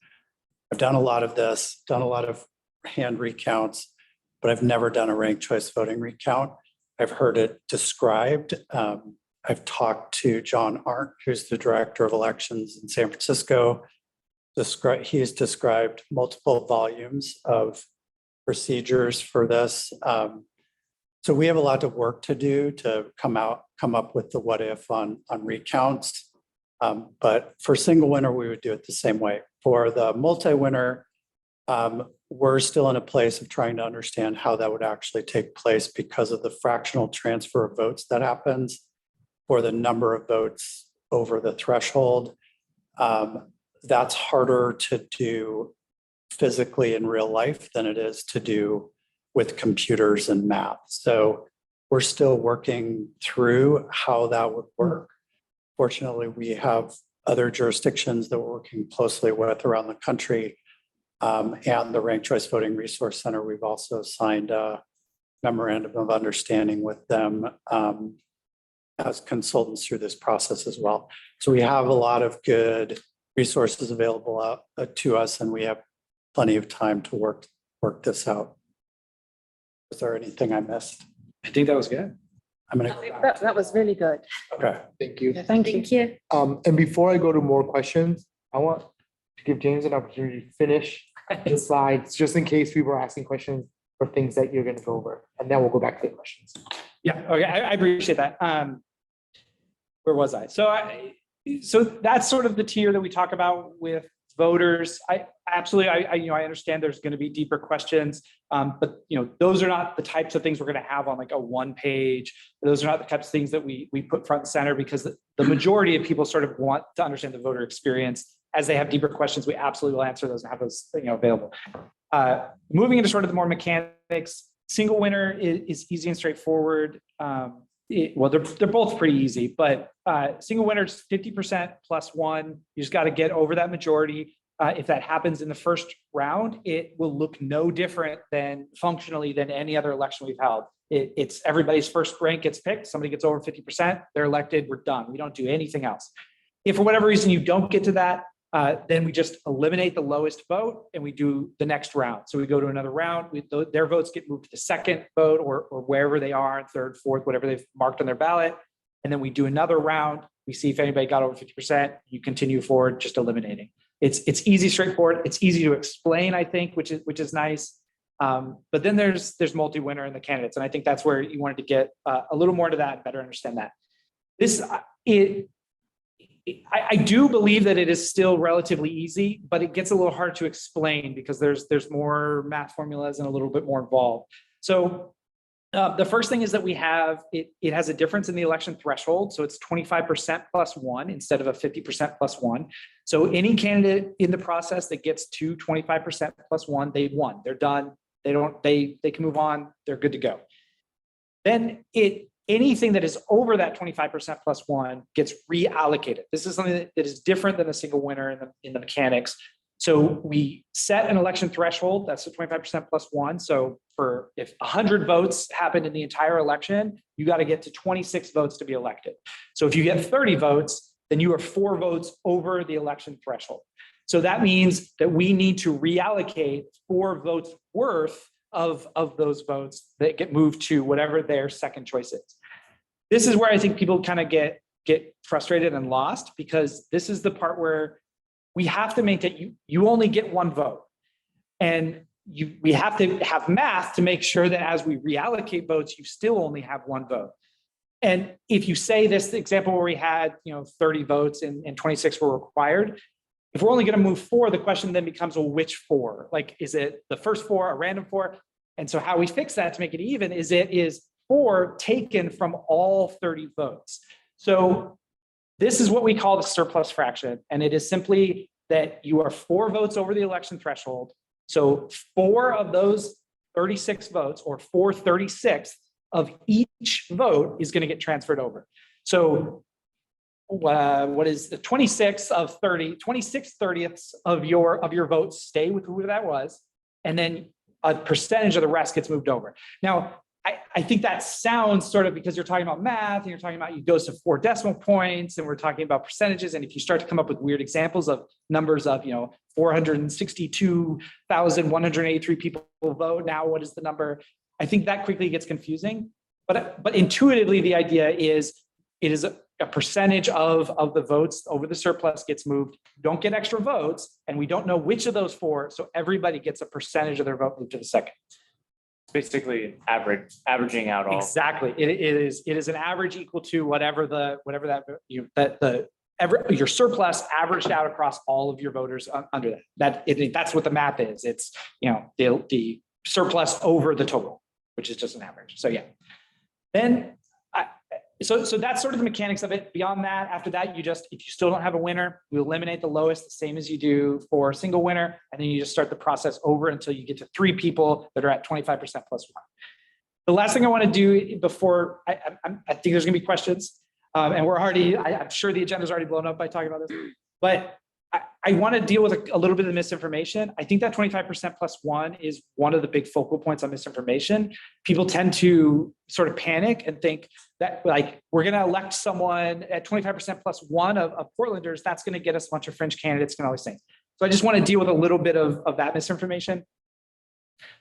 I've done a lot of this, done a lot of hand recounts, but I've never done a ranked choice voting recount. I've heard it described. I've talked to John Arndt, who's the director of elections in San Francisco. He's described multiple volumes of procedures for this. So we have a lot of work to do to come up with the what if on recounts. But for single winner, we would do it the same way. For the multi-winner, we're still in a place of trying to understand how that would actually take place because of the fractional transfer of votes that happens for the number of votes over the threshold. That's harder to do physically in real life than it is to do with computers and math. So we're still working through how that would work. Fortunately, we have other jurisdictions that we're working closely with around the country. And the Ranked Choice Voting Resource Center, we've also signed a memorandum of understanding with them as consultants through this process as well. So we have a lot of good resources available to us, and we have plenty of time to work this out. Was there anything I missed? I think that was good. I'm going to. That was really good. Okay. Thank you. Thank you. And before I go to more questions, I want to give James an opportunity to finish the slides, just in case people are asking questions or things that you're going to go over, and then we'll go back to the questions. Yeah, okay, I appreciate that. Where was I? So that's sort of the tier that we talk about with voters. I absolutely, I understand there's going to be deeper questions, but those are not the types of things we're going to have on like a 1-page. Those are not the types of things that we put front and center, because the majority of people sort of want to understand the voter experience as they have deeper questions, we absolutely will answer those and have those, available. Moving into sort of the more mechanics, single winner is easy and straightforward. Well, they're both pretty easy, but single winner is 50% plus one. You just got to get over that majority. If that happens in the first round, it will look no different functionally than any other election we've held. It's everybody's first rank gets picked. Somebody gets over 50%, they're elected, we're done. We don't do anything else. If for whatever reason you don't get to that, then we just eliminate the lowest vote and we do the next round. So we go to another round, their votes get moved to the second vote or wherever they are, third, fourth, whatever they've marked on their ballot. And then we do another round. We see if anybody got over 50%, you continue forward, just eliminating. It's easy, straightforward. It's easy to explain, I think, which is nice. But then there's multi-winner in the candidates. And I think that's where you wanted to get a little more into that and better understand that. I do believe that it is still relatively easy, but it gets a little hard to explain because there's more math formulas and a little bit more involved. So the first thing is that we have, it has a difference in the election threshold. So it's 25% plus one instead of a 50% plus one. So any candidate in the process that gets to 25% plus one, they've won, they're done. They can move on, they're good to go. Then anything that is over that 25% plus one gets reallocated. This is something that is different than a single winner in the mechanics. So we set an election threshold, that's the 25% plus one. So if 100 votes happen in the entire election, you got to get to 26 votes to be elected. So if you get 30 votes, then you are 4 votes over the election threshold. So that means that we need to reallocate 4 votes worth of those votes that get moved to whatever their second choice is. This is where I think people kind of get frustrated and lost, because this is the part where we have to make it, you only get 1 vote. And we have to have math to make sure that as we reallocate votes, you still only have 1 vote. And if you say this example where we had 30 votes and 26 were required, if we're only going to move 4, the question then becomes, well, which 4? Like, is it the first 4, a random 4? And so how we fix that to make it even is it is 4 taken from all 30 votes. So this is what we call the surplus fraction. And it is simply that you are 4 votes over the election threshold. So 4 of those 36 votes, or 4/36 of each vote, is going to get transferred over. So what is the 26 of 30, 26/30ths of your votes stay with whoever that was. And then a percentage of the rest gets moved over. Now, I think that sounds sort of, because you're talking about math and you're talking about, you go to 4 decimal points and we're talking about percentages. And if you start to come up with weird examples of numbers of, 462,183 people vote, now what is the number? I think that quickly gets confusing. But intuitively, the idea is it is a percentage of the votes over the surplus gets moved. You don't get extra votes, and we don't know which of those 4. So everybody gets a percentage of their vote moved to the second. Basically averaging out all. Exactly. It is an average equal to whatever your surplus averaged out across all of your voters under that. That's what the math is. It's the surplus over the total, which is just an average. So yeah. Then so that's sort of the mechanics of it. Beyond that, after that, if you still don't have a winner, you eliminate the lowest, the same as you do for a single winner, and then you just start the process over until you get to 3 people that are at 25% plus 1. The last thing I want to do before I think there's going to be questions, and I'm sure the agenda's already blown up by talking about this, but I want to deal with a little bit of misinformation. I think that 25% plus 1 is one of the big focal points on misinformation. People tend to sort of panic and think that, like, we're going to elect someone at 25% plus 1 of Portlanders, that's going to get us a bunch of fringe candidates and all these things. So I just want to deal with a little bit of that misinformation.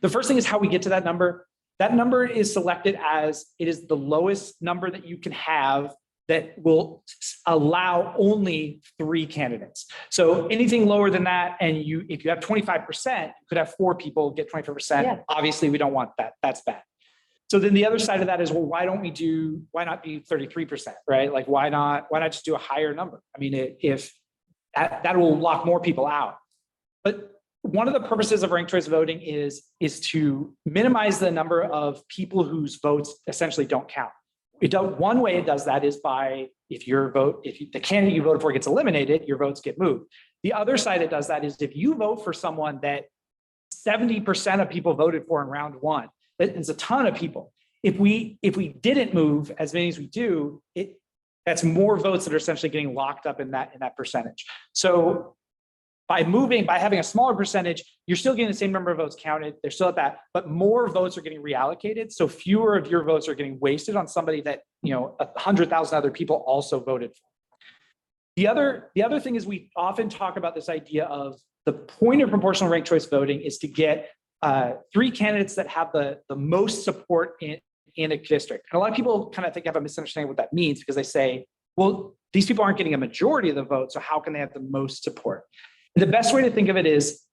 The first thing is how we get to that number. That number is selected as it is the lowest number that you can have that will allow only 3 candidates. So anything lower than that, and if you have 25%, you could have 4 people get 25%. Yeah. Obviously, we don't want that. That's bad. So then the other side of that is, well, why not be 33%, right? Like, why not just do a higher number? I mean, if that will lock more people out. But one of the purposes of ranked choice voting is to minimize the number of people whose votes essentially don't count. One way it does that is by if the candidate you voted for gets eliminated, your votes get moved. The other side that does that is if you vote for someone that 70% of people voted for in round one, it's a ton of people. If we didn't move as many as we do, that's more votes that are essentially getting locked up in that percentage. So by having a smaller percentage, you're still getting the same number of votes counted. They're still at that, but more votes are getting reallocated. So fewer of your votes are getting wasted on somebody that 100,000 other people also voted for. The other thing is we often talk about this idea of the point of proportional ranked choice voting is to get 3 candidates that have the most support in a district. And a lot of people kind of have a misunderstanding what that means because they say, well, these people aren't getting a majority of the vote, so how can they have the most support? And the best way to think of it is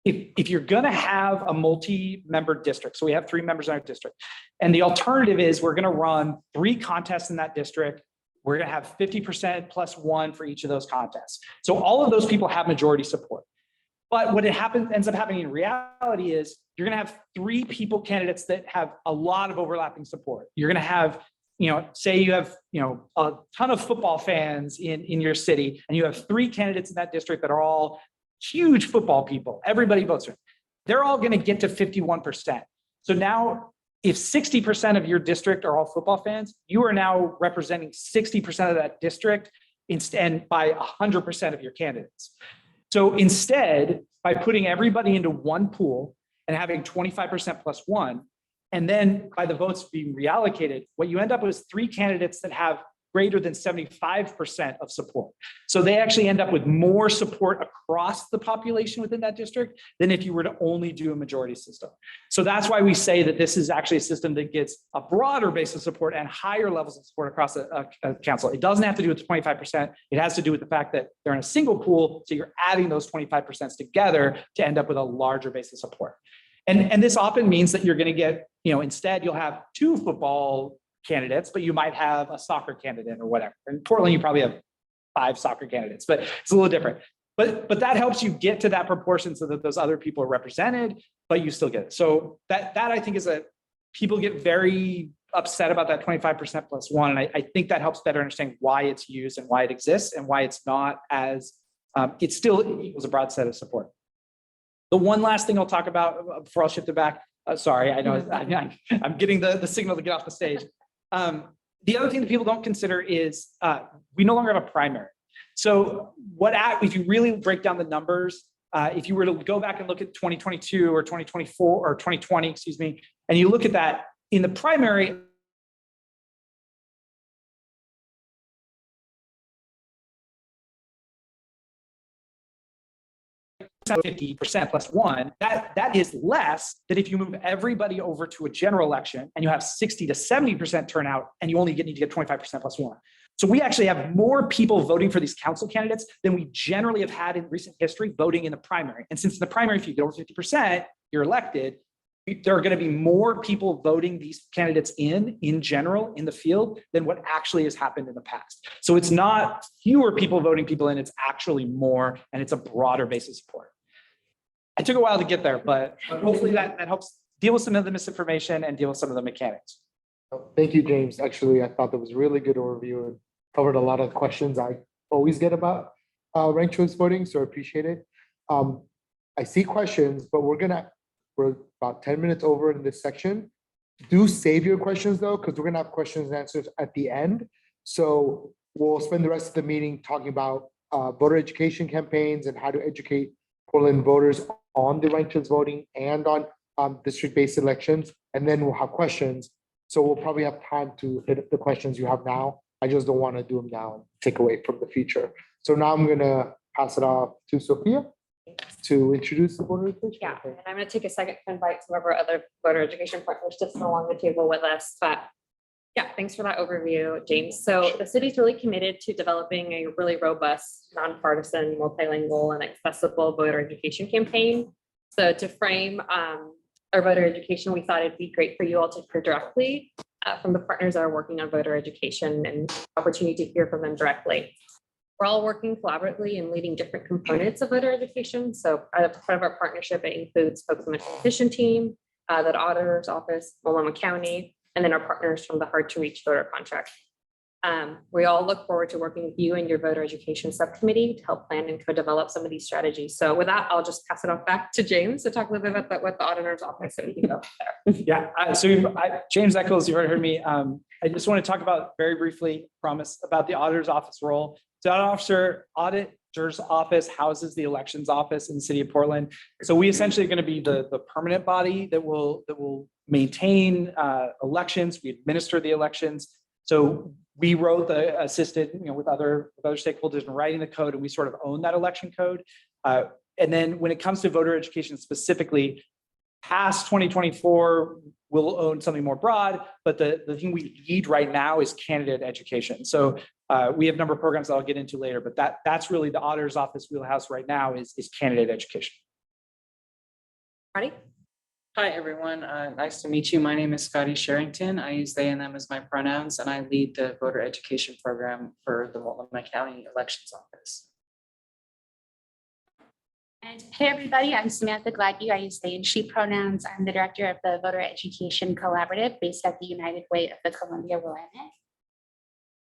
if you're going to have a multi-member district, so we have 3 members in our district, and the alternative is we're going to run 3 contests in that district. We're going to have 50% plus 1 for each of those contests. So all of those people have majority support. But what ends up happening in reality is you're going to have 3 candidates that have a lot of overlapping support. You're going to have, say you have, a ton of football fans in your city, and you have 3 candidates in that district that are all huge football people. Everybody votes for them. They're all going to get to 51%. So now if 60% of your district are all football fans, you are now representing 60% of that district and by 100% of your candidates. So instead, by putting everybody into one pool and having 25% plus 1, and then by the votes being reallocated, what you end up with is 3 candidates that have greater than 75% of support. So they actually end up with more support across the population within that district than if you were to only do a majority system. So that's why we say that this is actually a system that gets a broader base of support and higher levels of support across a council. It doesn't have to do with 25%. It has to do with the fact that they're in a single pool. So you're adding those 25% together to end up with a larger base of support. And this often means that you're going to get, instead you'll have 2 football candidates, but you might have a soccer candidate or whatever. In Portland, you probably have 5 soccer candidates, but it's a little different. But that helps you get to that proportion so that those other people are represented, but you still get it. So that I think is people get very upset about that 25% plus 1. And I think that helps better understand why it's used and why it exists and why it's not as, it still equals a broad set of support. The one last thing I'll talk about before I'll shift it back. Sorry, I know I'm getting the signal to get off the stage. The other thing that people don't consider is we no longer have a primary. So if you really break down the numbers, if you were to go back and look at 2022 or 2024 or 2020, excuse me, and you look at that in the primary, not 50% plus 1, that is less than if you move everybody over to a general election and you have 60 to 70% turnout and you only need to get 25% plus 1. So we actually have more people voting for these council candidates than we generally have had in recent history voting in the primary. And since in the primary, if you get over 50%, you're elected, there are going to be more people voting these candidates in general in the field than what actually has happened in the past. So it's not fewer people voting people in, it's actually more, and it's a broader base of support. I took a while to get there, but hopefully that helps deal with some of the misinformation and deal with some of the mechanics. Thank you, James. Actually, I thought that was a really good overview and covered a lot of questions I always get about ranked choice voting, so I appreciate it. I see questions, but we're about 10 minutes over in this section. Do save your questions though, because we're gonna have questions and answers at the end. So we'll spend the rest of the meeting talking about voter education campaigns and how to educate Portland voters on the ranked choice voting and on district-based elections, and then we'll have questions. So we'll probably have time to hit the questions you have now. I just don't want to do them now and take away from the future. So now I'm gonna pass it off to Sophia to introduce the voter education. Yeah, and I'm going to take a second to invite some of our other voter education partners to sit along the table with us. But yeah, thanks for that overview, James. So the city's really committed to developing a really robust, nonpartisan, multilingual, and accessible voter education campaign. So to frame our voter education, we thought it'd be great for you all to hear directly from the partners that are working on voter education and opportunity to hear from them directly. We're all working collaboratively and leading different components of voter education. So part of our partnership, it includes folks on the petition team, the auditor's office, Multnomah County, and then our partners from the Hard to Reach voter contract. We all look forward to working with you and your voter education subcommittee to help plan and co-develop some of these strategies. So with that, I'll just pass it off back to James to talk a little bit about what the auditor's office and we can go from there. Yeah, James Eccles, you already heard me. I just want to talk about very briefly, promise, about the auditor's office role. So auditor's office houses the elections office in the city of Portland. So we essentially are going to be the permanent body that will maintain elections. We administer the elections. So we wrote assisted, with other stakeholders in writing the code, and we sort of own that election code. And then when it comes to voter education specifically, past 2024, we'll own something more broad, but the thing we lead right now is candidate education. So we have a number of programs that I'll get into later, but that's really the auditor's office wheelhouse right now is candidate education. Ready? Hi, everyone. Nice to meet you. My name is Scotty Sherrington. I use they and them as my pronouns, and I lead the voter education program for the Multnomah County Elections Office. And hey, everybody, I'm Samantha Gladue. I use they and she pronouns. I'm the director of the Voter Education Collaborative based at the United Way of the Columbia Willamette.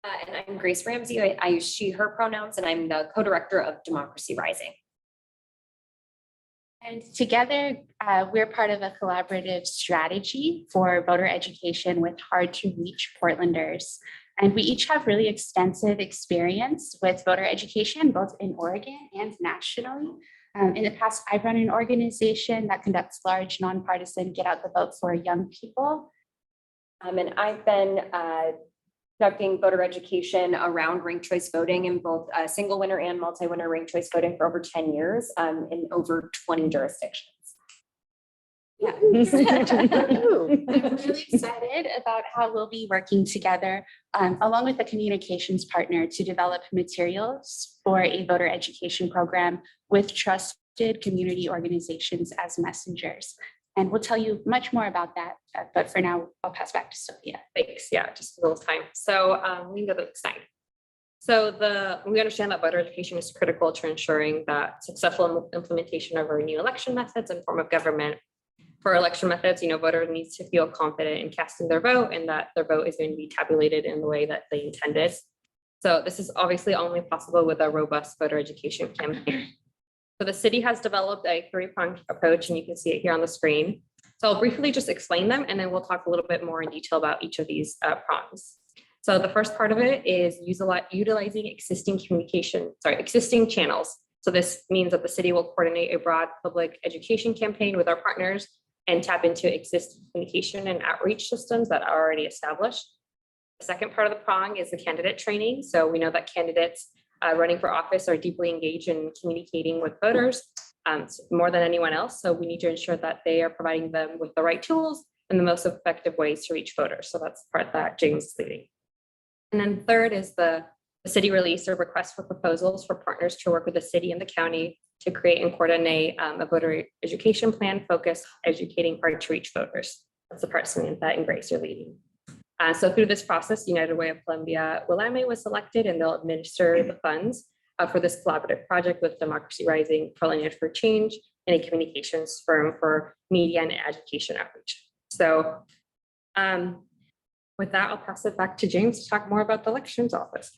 And I'm Grace Ramsey. I use she, her pronouns, and I'm the co-director of Democracy Rising. And together, we're part of a collaborative strategy for voter education with hard to reach Portlanders. And we each have really extensive experience with voter education, both in Oregon and nationally. In the past, I've run an organization that conducts large nonpartisan get out the vote for young people. And I've been conducting voter education around ranked choice voting in both single winner and multi-winner ranked choice voting for over 10 years in over 20 jurisdictions. Yeah. I'm really excited about how we'll be working together along with a communications partner to develop materials for a voter education program with trusted community organizations as messengers. And we'll tell you much more about that. But for now, I'll pass back to Sophia. Thanks. Yeah, just a little time. So we can go to the next slide. So we understand that voter education is critical to ensuring that successful implementation of our new election methods and form of government. For election methods, voters need to feel confident in casting their vote and that their vote is going to be tabulated in the way that they intended. So this is obviously only possible with a robust voter education campaign. So the city has developed a three-pronged approach, and you can see it here on the screen. So I'll briefly just explain them, and then we'll talk a little bit more in detail about each of these prongs. So the first part of it is utilizing existing channels. So this means that the city will coordinate a broad public education campaign with our partners and tap into existing communication and outreach systems that are already established. The second part of the prong is the candidate training. So we know that candidates running for office are deeply engaged in communicating with voters more than anyone else. So we need to ensure that they are providing them with the right tools and the most effective ways to reach voters. So that's the part that James is leading. And then third is the city released a request for proposals for partners to work with the city and the county to create and coordinate a voter education plan focused on educating hard to reach voters. That's the part Samantha and Grace are leading. So through this process, United Way of Columbia Willamette was selected, and they'll administer the funds for this collaborative project with Democracy Rising, Portland for Change, and a communications firm for media and education outreach. So with that, I'll pass it back to James to talk more about the elections office.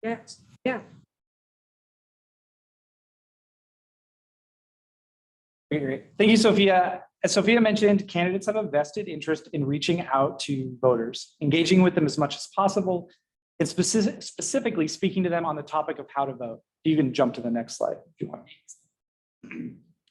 Yes, yeah. Great. Thank you, Sophia. As Sophia mentioned, candidates have a vested interest in reaching out to voters, engaging with them as much as possible, and specifically speaking to them on the topic of how to vote. You can jump to the next slide if you want.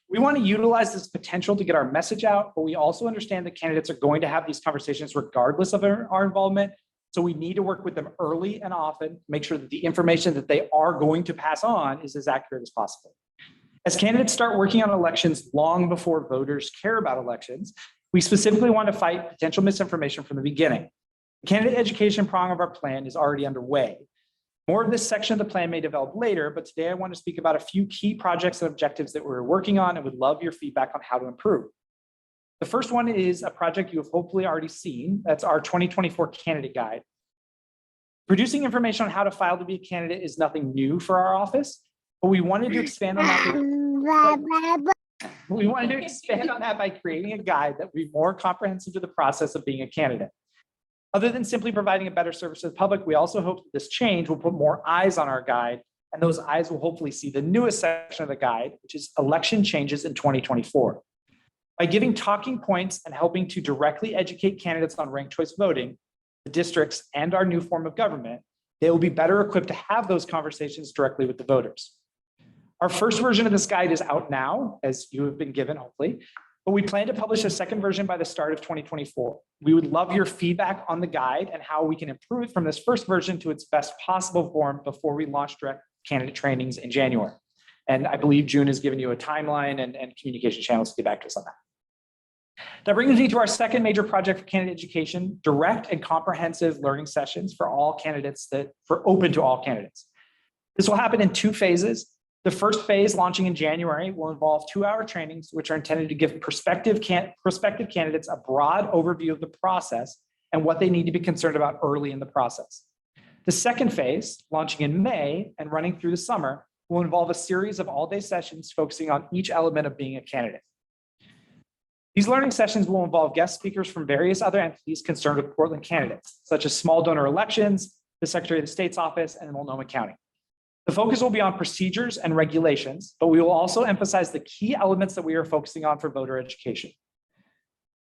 We want to utilize this potential to get our message out, but we also understand that candidates are going to have these conversations regardless of our involvement. So we need to work with them early and often, make sure that the information that they are going to pass on is as accurate as possible. As candidates start working on elections long before voters care about elections, we specifically want to fight potential misinformation from the beginning. The candidate education prong of our plan is already underway. More of this section of the plan may develop later, but today I want to speak about a few key projects and objectives that we're working on and would love your feedback on how to improve. The first one is a project you have hopefully already seen. That's our 2024 candidate guide. Producing information on how to file to be a candidate is nothing new for our office, but we wanted to expand on that. We wanted to expand on that by creating a guide that would be more comprehensive to the process of being a candidate. Other than simply providing a better service to the public, we also hope that this change will put more eyes on our guide, and those eyes will hopefully see the newest section of the guide, which is election changes in 2024. By giving talking points and helping to directly educate candidates on ranked choice voting, the districts, and our new form of government, they will be better equipped to have those conversations directly with the voters. Our first version of this guide is out now, as you have been given, hopefully, but we plan to publish a second version by the start of 2024. We would love your feedback on the guide and how we can improve it from this first version to its best possible form before we launch direct candidate trainings in January. And I believe June has given you a timeline and communication channels to get back to us on that. That brings me to our second major project for candidate education, direct and comprehensive learning sessions for all candidates open to all candidates. This will happen in 2 phases. The first phase, launching in January, will involve 2-hour trainings, which are intended to give prospective candidates a broad overview of the process and what they need to be concerned about early in the process. The second phase, launching in May and running through the summer, will involve a series of all-day sessions focusing on each element of being a candidate. These learning sessions will involve guest speakers from various other entities concerned with Portland candidates, such as small donor elections, the Secretary of the State's office, and Multnomah County. The focus will be on procedures and regulations, but we will also emphasize the key elements that we are focusing on for voter education.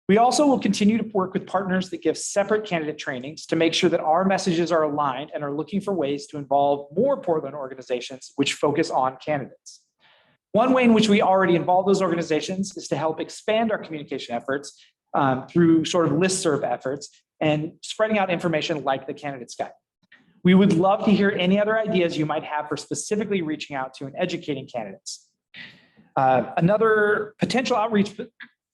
We also will continue to work with partners that give separate candidate trainings to make sure that our messages are aligned and are looking for ways to involve more Portland organizations which focus on candidates. One way in which we already involve those organizations is to help expand our communication efforts through sort of listserv efforts and spreading out information like the Candidates Guide. We would love to hear any other ideas you might have for specifically reaching out to and educating candidates. Another potential outreach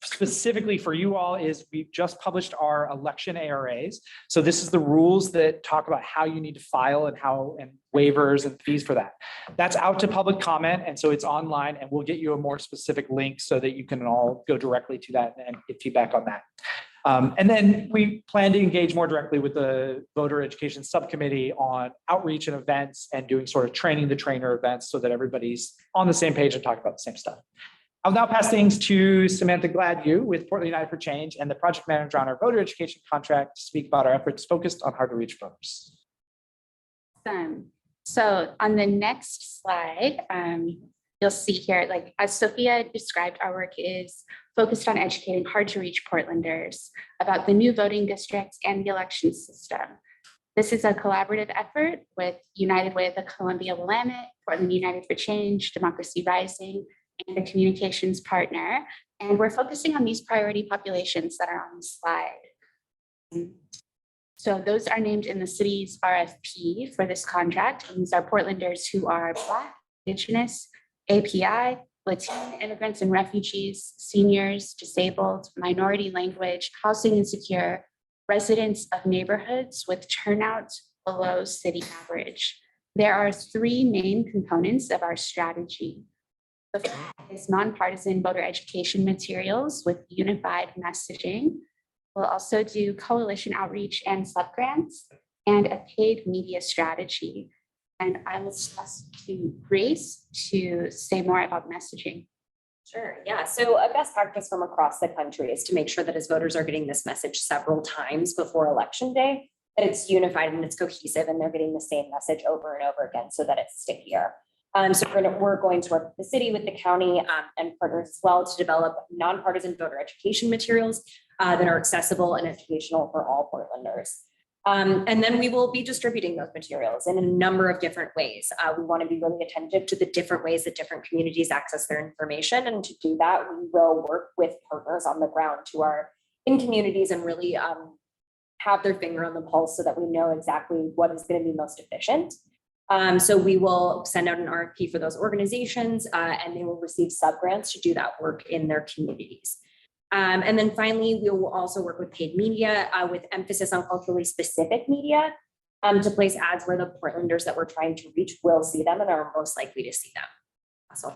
specifically for you all is we've just published our election ARAs. So this is the rules that talk about how you need to file and waivers and fees for that. That's out to public comment. And so it's online, and we'll get you a more specific link so that you can all go directly to that and get feedback on that. And then we plan to engage more directly with the voter education subcommittee on outreach and events and doing sort of training the trainer events so that everybody's on the same page and talking about the same stuff. I'll now pass things to Samantha Gladue with Portland United for Change and the project manager on our voter education contract to speak about our efforts focused on hard to reach voters. Awesome. So on the next slide, you'll see here, like as Sophia described, our work is focused on educating hard to reach Portlanders about the new voting districts and the election system. This is a collaborative effort with United Way of the Columbia Willamette, Portland United for Change, Democracy Rising, and a communications partner. And we're focusing on these priority populations that are on the slide. So those are named in the city's RFP for this contract. And these are Portlanders who are Black, Indigenous, API, Latino immigrants and refugees, seniors, disabled, minority language, housing insecure, residents of neighborhoods with turnout below city average. There are 3 main components of our strategy. The first is nonpartisan voter education materials with unified messaging. We'll also do coalition outreach and subgrants and a paid media strategy. And I will pass to Grace to say more about messaging. Sure, yeah. So a best practice from across the country is to make sure that as voters are getting this message several times before election day, that it's unified and it's cohesive and they're getting the same message over and over again so that it's stickier. So we're going to work with the city, with the county and partners as well to develop nonpartisan voter education materials that are accessible and educational for all Portlanders. And then we will be distributing those materials in a number of different ways. We want to be really attentive to the different ways that different communities access their information. And to do that, we will work with partners on the ground who are in communities and really have their finger on the pulse so that we know exactly what is going to be most efficient. So we will send out an RFP for those organizations and they will receive subgrants to do that work in their communities. And then finally, we will also work with paid media with emphasis on culturally specific media to place ads where the Portlanders that we're trying to reach will see them and are most likely to see them.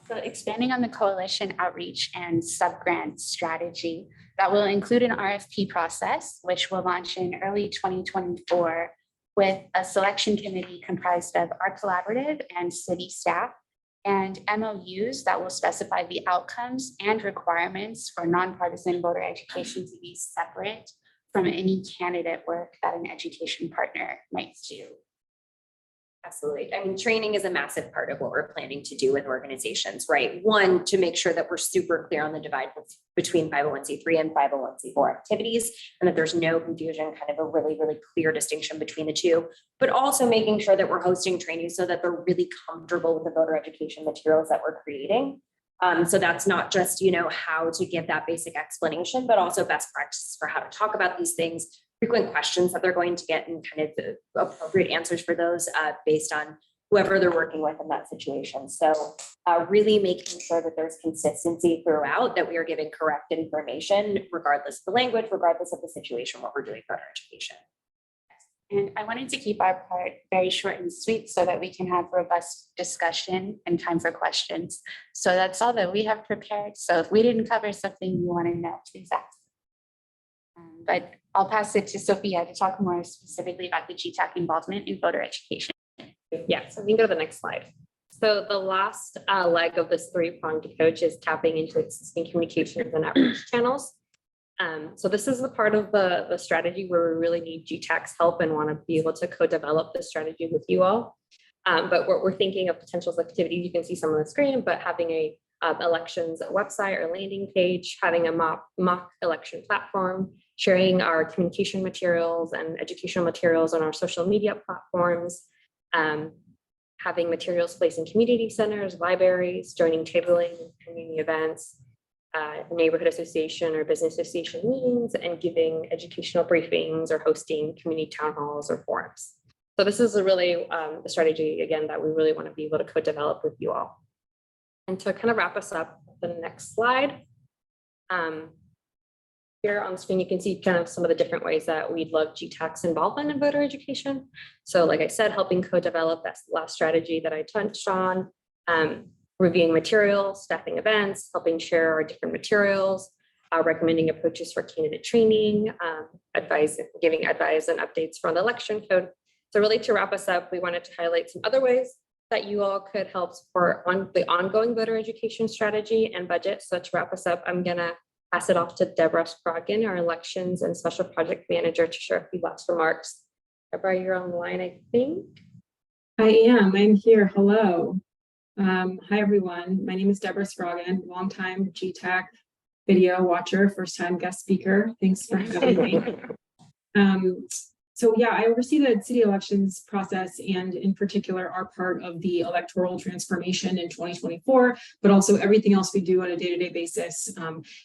So expanding on the coalition outreach and subgrant strategy, that will include an RFP process, which will launch in early 2024 with a selection committee comprised of our collaborative and city staff, and MOUs that will specify the outcomes and requirements for nonpartisan voter education to be separate from any candidate work that an education partner might do. Absolutely. I mean, training is a massive part of what we're planning to do with organizations, right? One, to make sure that we're super clear on the divide between 501c3 and 501c4 activities, and that there's no confusion, kind of a really, really clear distinction between the two, but also making sure that we're hosting training so that they're really comfortable with the voter education materials that we're creating. So that's not just, how to give that basic explanation, but also best practices for how to talk about these things, frequent questions that they're going to get, and kind of the appropriate answers for those based on whoever they're working with in that situation. So really making sure that there's consistency throughout, that we are giving correct information, regardless of the language, regardless of the situation, what we're doing for our education. And I wanted to keep our part very short and sweet so that we can have robust discussion and time for questions. So that's all that we have prepared. So if we didn't cover something you want to know, please ask. But I'll pass it to Sophia to talk more specifically about the GTAC involvement in voter education. Yeah, so we can go to the next slide. So the last leg of this three-pronged approach is tapping into existing communications and outreach channels. So this is the part of the strategy where we really need GTAC's help and want to be able to co-develop this strategy with you all. But what we're thinking of potential activities, you can see some on the screen, but having a elections website or landing page, having a mock election platform, sharing our communication materials and educational materials on our social media platforms, having materials placed in community centers, libraries, joining tabling, community events, neighborhood association or business association meetings, and giving educational briefings or hosting community town halls or forums. So this is a really the strategy, again, that we really want to be able to co-develop with you all. And to kind of wrap us up, the next slide. Here on the screen, you can see kind of some of the different ways that we'd love GTAC's involvement in voter education. So like I said, helping co-develop that last strategy that I touched on, reviewing materials, staffing events, helping share our different materials, recommending approaches for candidate training, giving advice and updates from the election code. So really to wrap us up, we wanted to highlight some other ways that you all could help support on the ongoing voter education strategy and budget. So to wrap us up, I'm gonna pass it off to Deborah Scroggin, our elections and special project manager, to share a few last remarks. Deborah, you're on the line, I think. I am, I'm here, hello. Hi, everyone. My name is Deborah Scroggin, longtime GTAC video watcher, first time guest speaker. Thanks for having me. So yeah, I oversee the city elections process and in particular are part of the electoral transformation in 2024, but also everything else we do on a day-to-day basis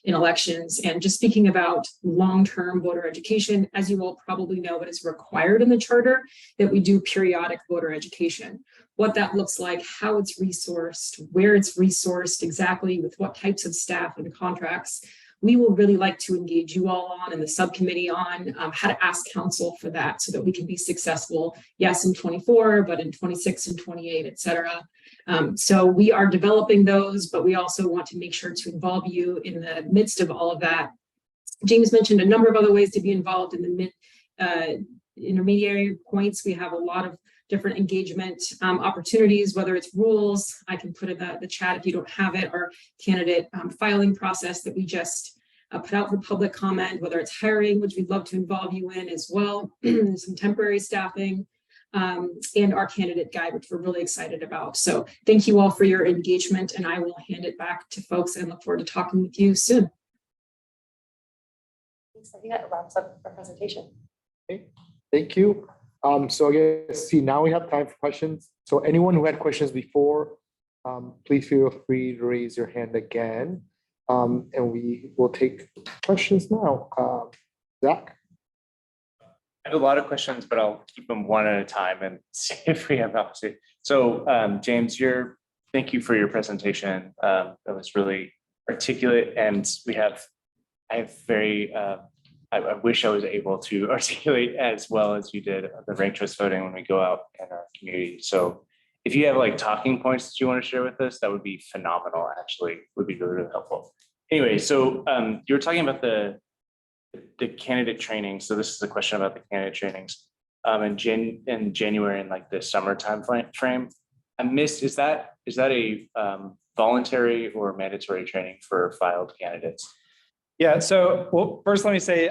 in elections. And just speaking about long-term voter education, as you all probably know, it is required in the charter that we do periodic voter education. What that looks like, how it's resourced, where it's resourced exactly, with what types of staff and contracts. We will really like to engage you all on and the subcommittee on how to ask council for that so that we can be successful, yes, in 24, but in 26 and 28, et cetera. So we are developing those, but we also want to make sure to involve you in the midst of all of that. James mentioned a number of other ways to be involved in the intermediary points. We have a lot of different engagement opportunities, whether it's rules, I can put in the chat if you don't have it, or candidate filing process that we just put out for public comment, whether it's hiring, which we'd love to involve you in as well, some temporary staffing, and our candidate guide, which we're really excited about. So thank you all for your engagement, and I will hand it back to folks and look forward to talking with you soon. Thanks, I think that wraps up our presentation. Okay, thank you. So I guess, now we have time for questions. So anyone who had questions before, please feel free to raise your hand again. And we will take questions now. Zach? I have a lot of questions, but I'll keep them one at a time and see if we have opposite. So James, thank you for your presentation. That was really articulate, and I wish I was able to articulate as well as you did the ranked choice voting when we go out in our community. So if you have like talking points that you want to share with us, that would be phenomenal, actually, would be really, really helpful. Anyway, so you were talking about the candidate training. So this is a question about the candidate trainings in January, in like the summertime frame. I missed, is that a voluntary or mandatory training for filed candidates? Yeah, so well, first let me say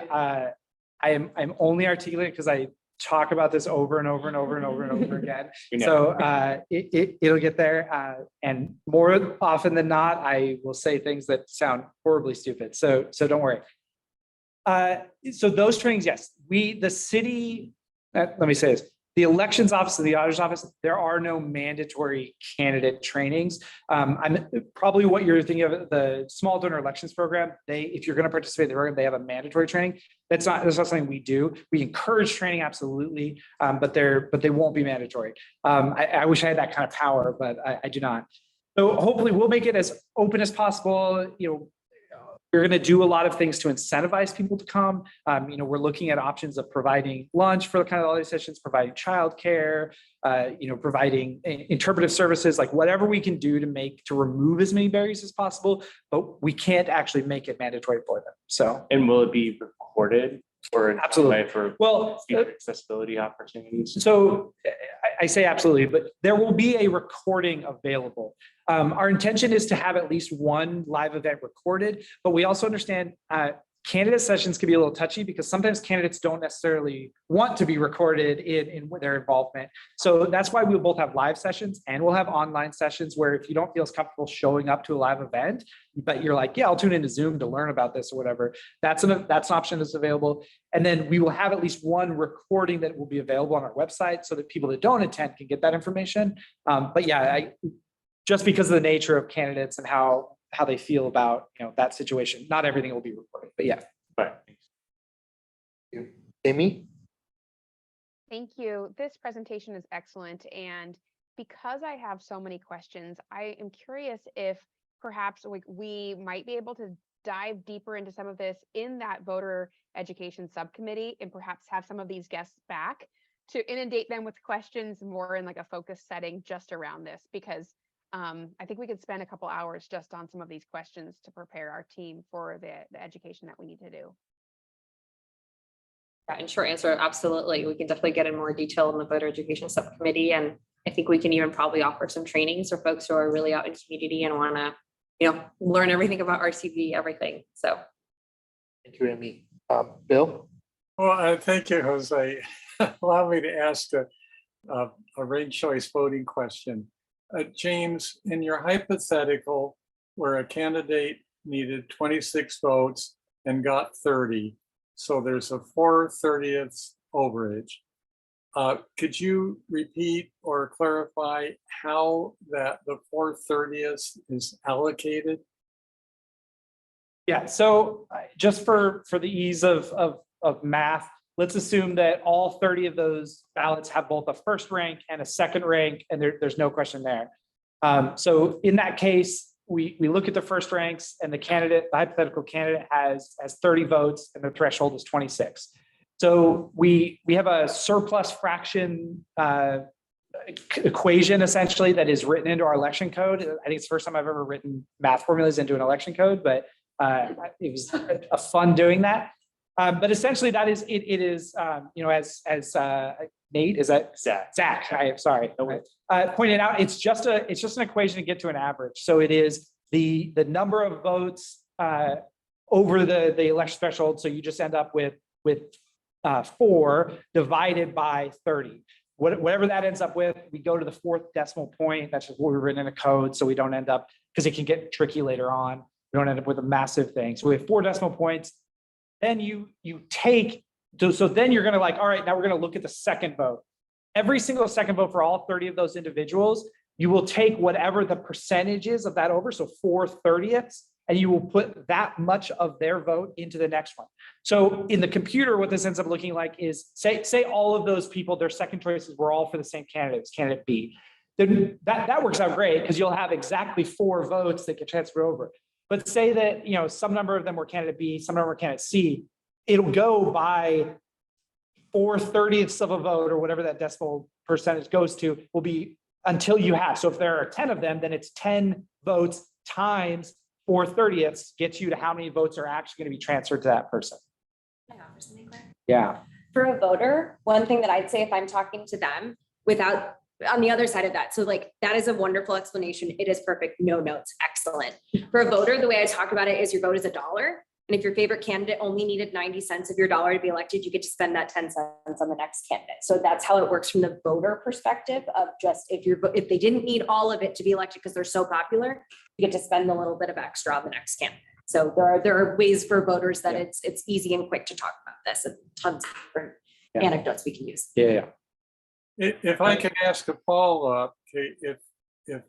I'm only articulate because I talk about this over and over and over and over and over again. We know. So it'll get there. And more often than not, I will say things that sound horribly stupid. So don't worry. So those trainings, yes, the city, let me say this. The elections office and the auditor's office, there are no mandatory candidate trainings. I'm probably what you're thinking of, the small donor elections program. If you're going to participate in the program, they have a mandatory training. That's not something we do. We encourage training, absolutely, but they won't be mandatory. I wish I had that kind of power, but I do not. So hopefully we'll make it as open as possible. We're going to do a lot of things to incentivize people to come. We're looking at options of providing lunch for the kind of holiday sessions, providing childcare, providing interpretive services, like whatever we can do to remove as many barriers as possible, but we can't actually make it mandatory for them. So, And will it be recorded or absolutely for well future accessibility opportunities? So I say absolutely, but there will be a recording available. Our intention is to have at least one live event recorded, but we also understand candidate sessions can be a little touchy because sometimes candidates don't necessarily want to be recorded in their involvement. So that's why we'll both have live sessions and we'll have online sessions where if you don't feel as comfortable showing up to a live event, but you're like, yeah, I'll tune into Zoom to learn about this or whatever, that's an option that's available. And then we will have at least one recording that will be available on our website so that people that don't attend can get that information. But yeah, just because of the nature of candidates and how they feel about that situation, not everything will be recorded, but yeah. Right. Amy? Thank you. This presentation is excellent. And because I have so many questions, I am curious if perhaps we might be able to dive deeper into some of this in that voter education subcommittee and perhaps have some of these guests back to inundate them with questions more in like a focus setting just around this, because I think we could spend a couple hours just on some of these questions to prepare our team for the education that we need to do. Yeah, in short answer, absolutely. We can definitely get in more detail in the voter education subcommittee. And I think we can even probably offer some trainings for folks who are really out in community and want to, learn everything about RCV, everything. So. Thank you, Amy. Bill? Well, thank you, Jose. Allow me to ask a ranked choice voting question. James, in your hypothetical where a candidate needed 26 votes and got 30, so there's a 4/30 overage. Could you repeat or clarify how the 4/30 is allocated? Yeah, so just for the ease of math, let's assume that all 30 of those ballots have both a first rank and a second rank, and there's no question there. So in that case, we look at the first ranks and the hypothetical candidate has 30 votes and the threshold is 26. So we have a surplus fraction equation essentially that is written into our election code. I think it's the first time I've ever written math formulas into an election code, but it was a fun doing that. But essentially that is, it is, as Nate, is that Zach? I am sorry. Pointed out, it's just an equation to get to an average. So it is the number of votes over the election threshold. So you just end up with 4 divided by 30. Whatever that ends up with, we go to the 4th decimal point. That's just what we've written in a code. So we don't end up, because it can get tricky later on. We don't end up with a massive thing. So we have 4 decimal points. Then you take, so then you're going to all right, now we're going to look at the second vote. Every single second vote for all 30 of those individuals, you will take whatever the percentage is of that over, so 4/30, and you will put that much of their vote into the next one. So in the computer, what this ends up looking like is, say all of those people, their second choices were all for the same candidate, it's candidate B. Then that works out great because you'll have exactly 4 votes that get transferred over. But say that, some number of them were candidate B, some number were candidate C, it'll go by 4/30 of a vote or whatever that decimal percentage goes to will be until you have. So if there are 10 of them, then it's 10 votes times 4/30 gets you to how many votes are actually going to be transferred to that person. Can I offer something, Claire? Yeah. For a voter, one thing that I'd say if I'm talking to them without on the other side of that. So that is a wonderful explanation. It is perfect. No notes. Excellent. For a voter, the way I talk about it is your vote is $1. And if your favorite candidate only needed 90 cents of your dollar to be elected, you get to spend that 10 cents on the next candidate. So that's how it works from the voter perspective of just if they didn't need all of it to be elected because they're so popular, you get to spend a little bit of extra on the next candidate. So there are ways for voters that it's easy and quick to talk about this, and tons of different anecdotes we can use. Yeah. If I can ask a follow-up, okay, if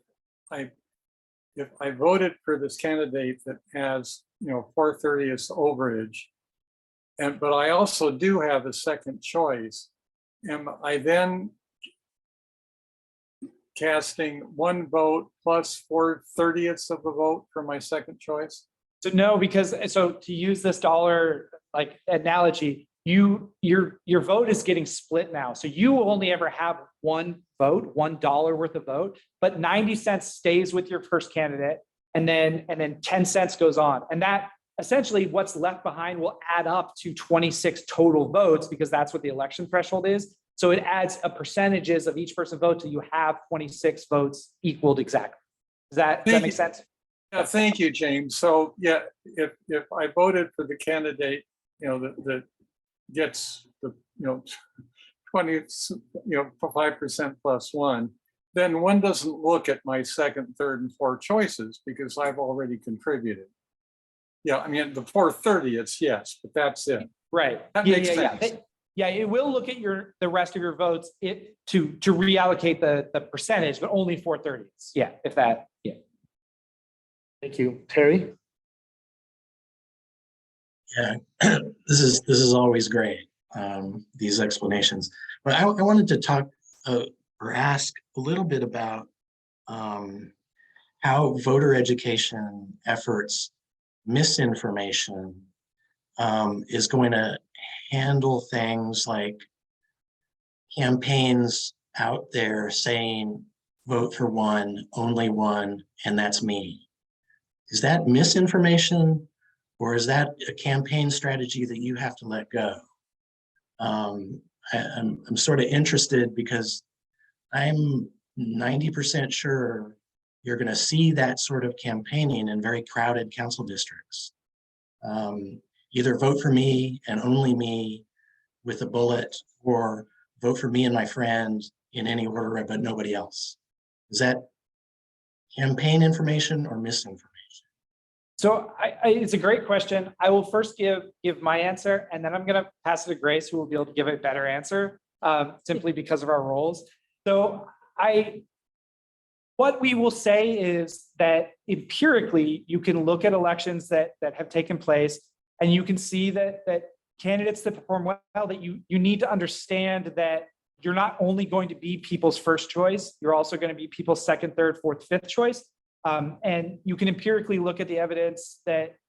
I voted for this candidate that has, 4/30 overage, but I also do have a second choice, am I then casting one vote plus 4/30 of a vote for my second choice? So no, because so to use this dollar like analogy, your vote is getting split now. So you will only ever have one vote, $1 worth of vote, but 90 cents stays with your first candidate, and then 10 cents goes on. And that essentially what's left behind will add up to 26 total votes, because that's what the election threshold is. So it adds a percentages of each person vote till you have 26 votes equaled exactly. Does that make sense? Yeah, thank you, James. So yeah, if I voted for the candidate, that gets the 5% plus one, then one doesn't look at my second, third, and fourth choices because I've already contributed. Yeah, I mean the 4/30, yes, but that's it. Right. That makes sense. Yeah, it will look at the rest of your votes to reallocate the percentage, but only 4/30. Yeah, if that. Yeah. Thank you. Terry? Yeah, this is always great, these explanations. But I wanted to talk or ask a little bit about how voter education efforts, misinformation is going to handle things like campaigns out there saying, vote for one, only one, and that's me. Is that misinformation, or is that a campaign strategy that you have to let go? I'm sort of interested because I'm 90% sure you're going to see that sort of campaigning in very crowded council districts. Either vote for me and only me with a bullet, or vote for me and my friend in any order but nobody else. Is that campaign information or misinformation? So it's a great question. I will first give my answer, and then I'm going to pass it to Grace, who will be able to give a better answer, simply because of our roles. So what we will say is that empirically, you can look at elections that have taken place, and you can see that candidates that perform well, that you need to understand that you're not only going to be people's first choice, you're also going to be people's second, third, fourth, fifth choice. And you can empirically look at the evidence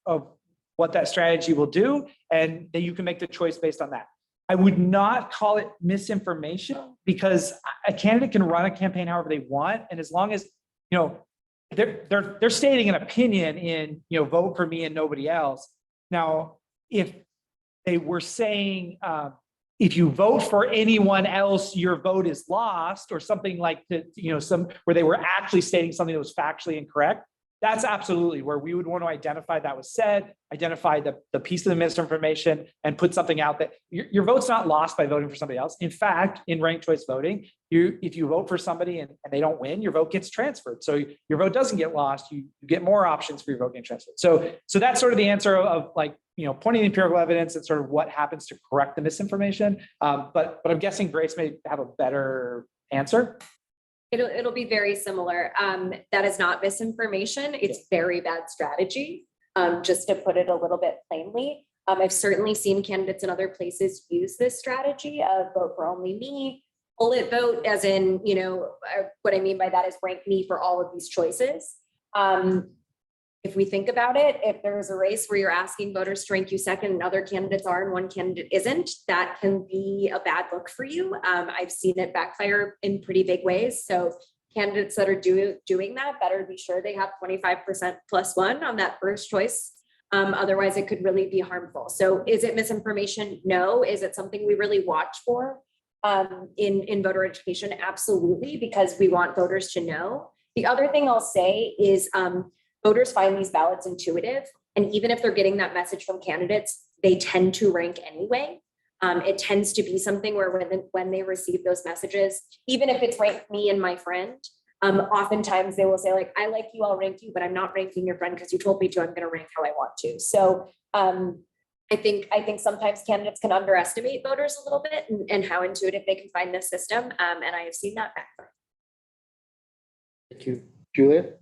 of what that strategy will do, and that you can make the choice based on that. I would not call it misinformation, because a candidate can run a campaign however they want, and as long as they're stating an opinion in vote for me and nobody else. Now, if they were saying if you vote for anyone else, your vote is lost, or something like that, where they were actually stating something that was factually incorrect, that's absolutely where we would want to identify that was said, identify the piece of the misinformation, and put something out that your vote's not lost by voting for somebody else. In fact, in ranked choice voting, if you vote for somebody and they don't win, your vote gets transferred. So your vote doesn't get lost. You get more options for your vote getting transferred. So that's sort of the answer of pointing to empirical evidence and sort of what happens to correct the misinformation. But I'm guessing Grace may have a better answer. It'll be very similar. That is not misinformation. It's very bad strategy, just to put it a little bit plainly. I've certainly seen candidates in other places use this strategy of vote for only me, bullet vote, as in, what I mean by that is rank me for all of these choices. If we think about it, if there's a race where you're asking voters to rank you second and other candidates are and one candidate isn't, that can be a bad look for you. I've seen it backfire in pretty big ways. So candidates that are doing that better be sure they have 25% plus one on that first choice. Otherwise, it could really be harmful. So is it misinformation? No. Is it something we really watch for in voter education? Absolutely, because we want voters to know. The other thing I'll say is voters find these ballots intuitive. And even if they're getting that message from candidates, they tend to rank anyway. It tends to be something where when they receive those messages, even if it's ranked me and my friend, oftentimes they will say like, I like you, I'll rank you, but I'm not ranking your friend because you told me to, I'm going to rank how I want to. So I think sometimes candidates can underestimate voters a little bit and how intuitive they can find this system. And I have seen that backfire. Thank you. Julia?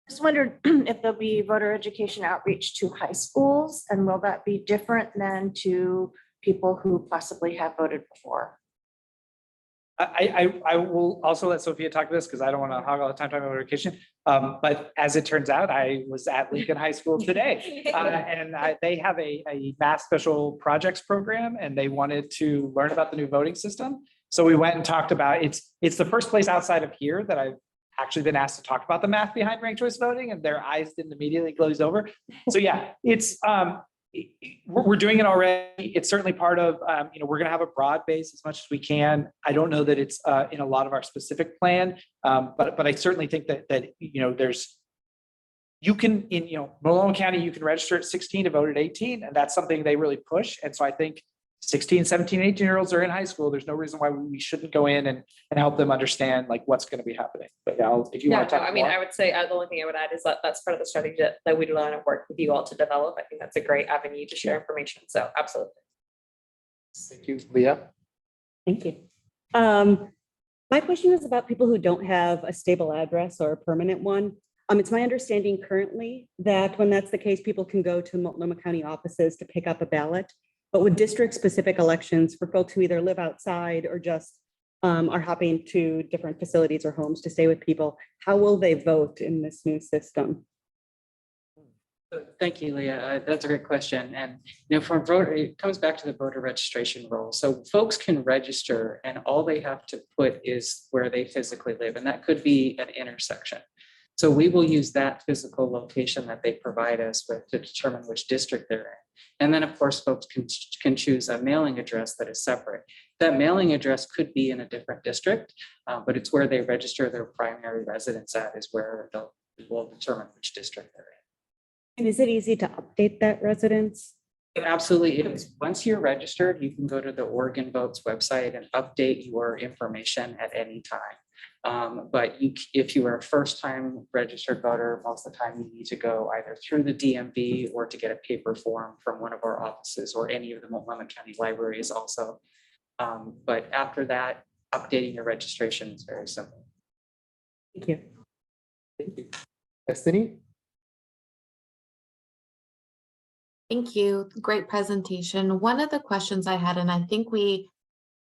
Just wondered if there'll be voter education outreach to high schools, and will that be different than to people who possibly have voted before? I will also let Sophia talk to this because I don't want to hog all the time talking about education. But as it turns out, I was at Lincoln High School today. They have a math special projects program, and they wanted to learn about the new voting system. So we went and talked about it's the first place outside of here that I've actually been asked to talk about the math behind ranked choice voting, and their eyes didn't immediately glaze over. So yeah, it's we're doing it already. It's certainly part of, we're going to have a broad base as much as we can. I don't know that it's in a lot of our specific plan, but I certainly think that you can, in Multnomah County, you can register at 16 to vote at 18, and that's something they really push. And so I think 16, 17, 18-year-olds are in high school. There's no reason why we shouldn't go in and help them understand like what's going to be happening. But yeah, if you want to talk I mean, more. I would say the only thing I would add is that that's part of the strategy that we'd want to work with you all to develop. I think that's a great avenue to share information. So absolutely. Thank you, Leah. Thank you. My question is about people who don't have a stable address or a permanent one. It's my understanding currently that when that's the case, people can go to Multnomah County offices to pick up a ballot. But with district-specific elections for folks who either live outside or just are hopping to different facilities or homes to stay with people, how will they vote in this new system? Thank you, Leah. That's a great question. And for voter, it comes back to the voter registration role. So folks can register, and all they have to put is where they physically live, and that could be an intersection. So we will use that physical location that they provide us with to determine which district they're in. And then, of course, folks can choose a mailing address that is separate. That mailing address could be in a different district, but it's where they register their primary residence at is where will determine which district they're in. And is it easy to update that residence? It absolutely is. Once you're registered, you can go to the Oregon Votes website and update your information at any time. But if you are a first-time registered voter, most of the time you need to go either through the DMV or to get a paper form from one of our offices or any of the Multnomah County libraries also. But after that, updating your registration is very simple. Thank you. Thank you. Destiny? Thank you. Great presentation. One of the questions I had, and I think we